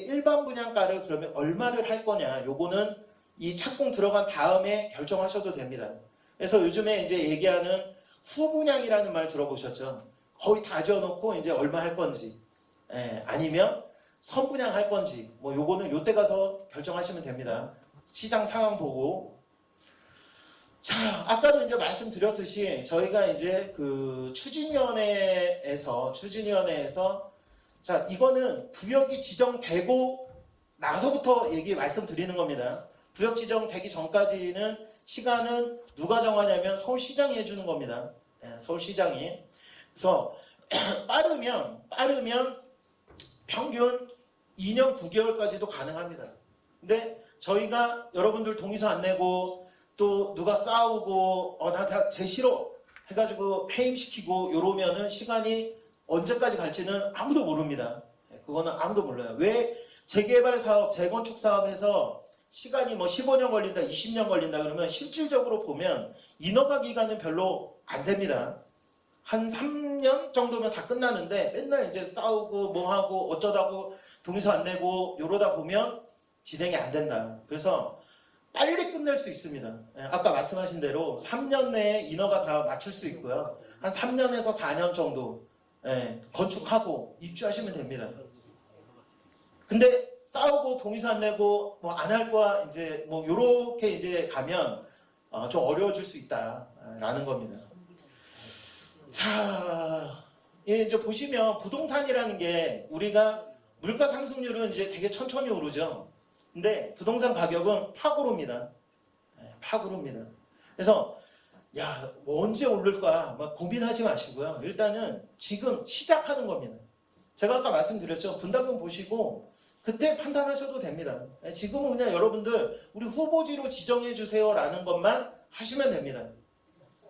[SPEAKER 2] 일반 분양가를 그러면 얼마를 할 거냐? 요거는 이 착공 들어간 다음에 결정하셔도 됩니다. 그래서 요즘에 이제 얘기하는 후분양이라는 말 들어보셨죠? 거의 다 지어놓고 이제 얼마 할 건지, 아니면 선분양 할 건지, 뭐 요거는 요때 가서 결정하시면 됩니다. 시장 상황 보고. 자, 아까도 이제 말씀드렸듯이 저희가 이제 추진위원회에서 자, 이거는 구역이 지정되고 나서부터 말씀드리는 겁니다. 구역 지정되기 전까지는 시간은 누가 정하냐면 서울시장이 해주는 겁니다. 서울시장이. 그래서 빠르면 평균 2년 9개월까지도 가능합니다. 근데 저희가 여러분들 동의서 안 내고 또 누가 싸우고 나 다 제 싫어 해가지고 해임시키고 이러면은 시간이 언제까지 갈지는 아무도 모릅니다. 그거는 아무도 몰라요. 왜 재개발 사업, 재건축 사업에서 시간이 뭐 15년 걸린다, 20년 걸린다 그러면 실질적으로 보면 인허가 기간은 별로 안 됩니다. 한 3년 정도면 다 끝나는데 맨날 이제 싸우고 뭐 하고 어쩌다고 동의서 안 내고 이러다 보면 진행이 안 된다. 그래서 빨리 끝낼 수 있습니다. 아까 말씀하신 대로 3년 내에 인허가 다 맞출 수 있고요. 한 3년에서 4년 정도 건축하고 입주하시면 됩니다. 근데 싸우고 동의서 안 내고 뭐 안 할 거야 이제 뭐 요렇게 이제 가면 좀 어려워질 수 있다라는 겁니다. 자, 이제 보시면 부동산이라는 게 우리가 물가 상승률은 이제 되게 천천히 오르죠. 근데 부동산 가격은 팍 오릅니다. 팍 오릅니다. 그래서 뭐 언제 오를까 막 고민하지 마시고요. 일단은 지금 시작하는 겁니다. 제가 아까 말씀드렸죠. 분담금 보시고 그때 판단하셔도 됩니다. 지금은 그냥 여러분들 우리 후보지로 지정해 주세요라는 것만 하시면 됩니다.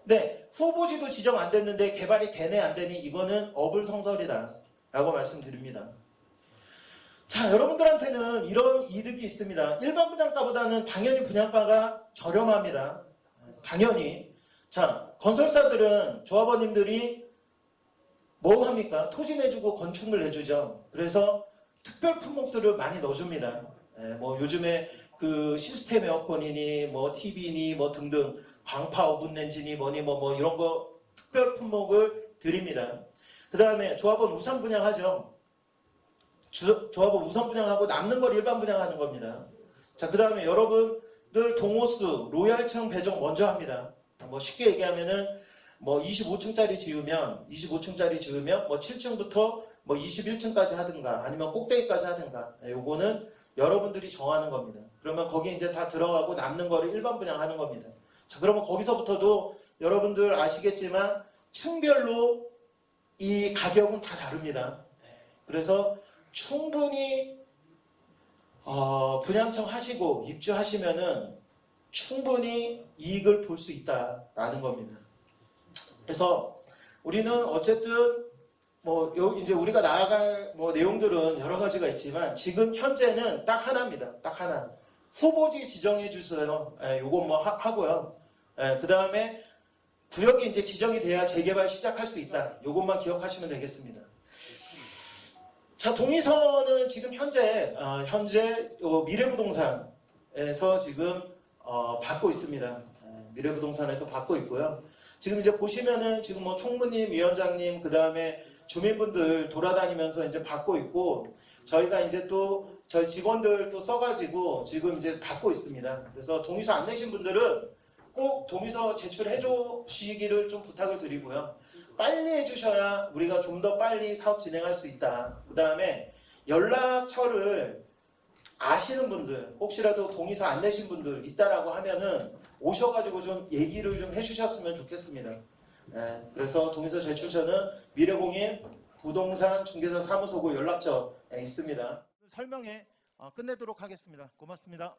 [SPEAKER 2] 네, 후보지도 지정 안 됐는데 개발이 되네 안 되니 이거는 어불성설이다 라고 말씀드립니다. 자, 여러분들한테는 이런 이득이 있습니다. 일반 분양가보다는 당연히 분양가가 저렴합니다. 당연히. 자, 건설사들은 조합원님들이 뭐 합니까? 토지 내주고 건축물 내주죠. 그래서 특별 품목들을 많이 넣어줍니다. 뭐 요즘에 그 시스템 에어컨이니 뭐 TV니 뭐 등등 광파 오븐 렌즈니 뭐니 뭐 이런 거 특별 품목을 드립니다. 그 다음에 조합원 우선 분양하죠. 조합을 우선 분양하고 남는 걸 일반 분양하는 겁니다. 자, 그 다음에 여러분들 동호수 로얄층 배정 먼저 합니다. 뭐 쉽게 얘기하면은 뭐 25층짜리 지으면 뭐 7층부터 뭐 21층까지 하든가 아니면 꼭대기까지 하든가 요거는 여러분들이 정하는 겁니다. 그러면 거기 이제 다 들어가고 남는 거를 일반 분양하는 겁니다. 자, 그러면 거기서부터도 여러분들 아시겠지만 층별로 이 가격은 다 다릅니다. 그래서 충분히 분양청 하시고 입주하시면은 충분히 이익을 볼 수 있다라는 겁니다. 그래서 우리는 어쨌든 뭐 이제 우리가 나아갈 뭐 내용들은 여러 가지가 있지만 지금 현재는 딱 하나입니다. 딱 하나. 후보지 지정해 주세요. 요건 뭐 하고요. 그 다음에 구역이 이제 지정이 돼야 재개발 시작할 수 있다. 요것만 기억하시면 되겠습니다. 자, 동의서는 지금 현재 미래부동산에서 지금 받고 있습니다. 미래부동산에서 받고 있고요. 지금 이제 보시면은 지금 뭐 총무님, 위원장님, 그 다음에 주민분들 돌아다니면서 이제 받고 있고 저희가 이제 또 저희 직원들 또 써가지고 지금 이제 받고 있습니다. 그래서 동의서 안 내신 분들은 꼭 동의서 제출해 주시기를 좀 부탁을 드리고요. 빨리 해주셔야 우리가 좀 더 빨리 사업 진행할 수 있다. 그 다음에 연락처를 아시는 분들, 혹시라도 동의서 안 내신 분들 있다라고 하면은 오셔가지고 좀 얘기를 좀 해주셨으면 좋겠습니다. 그래서 동의서 제출처는 미래공인 부동산 중개사 사무소고 연락처 있습니다. 설명회 끝내도록 하겠습니다. 고맙습니다.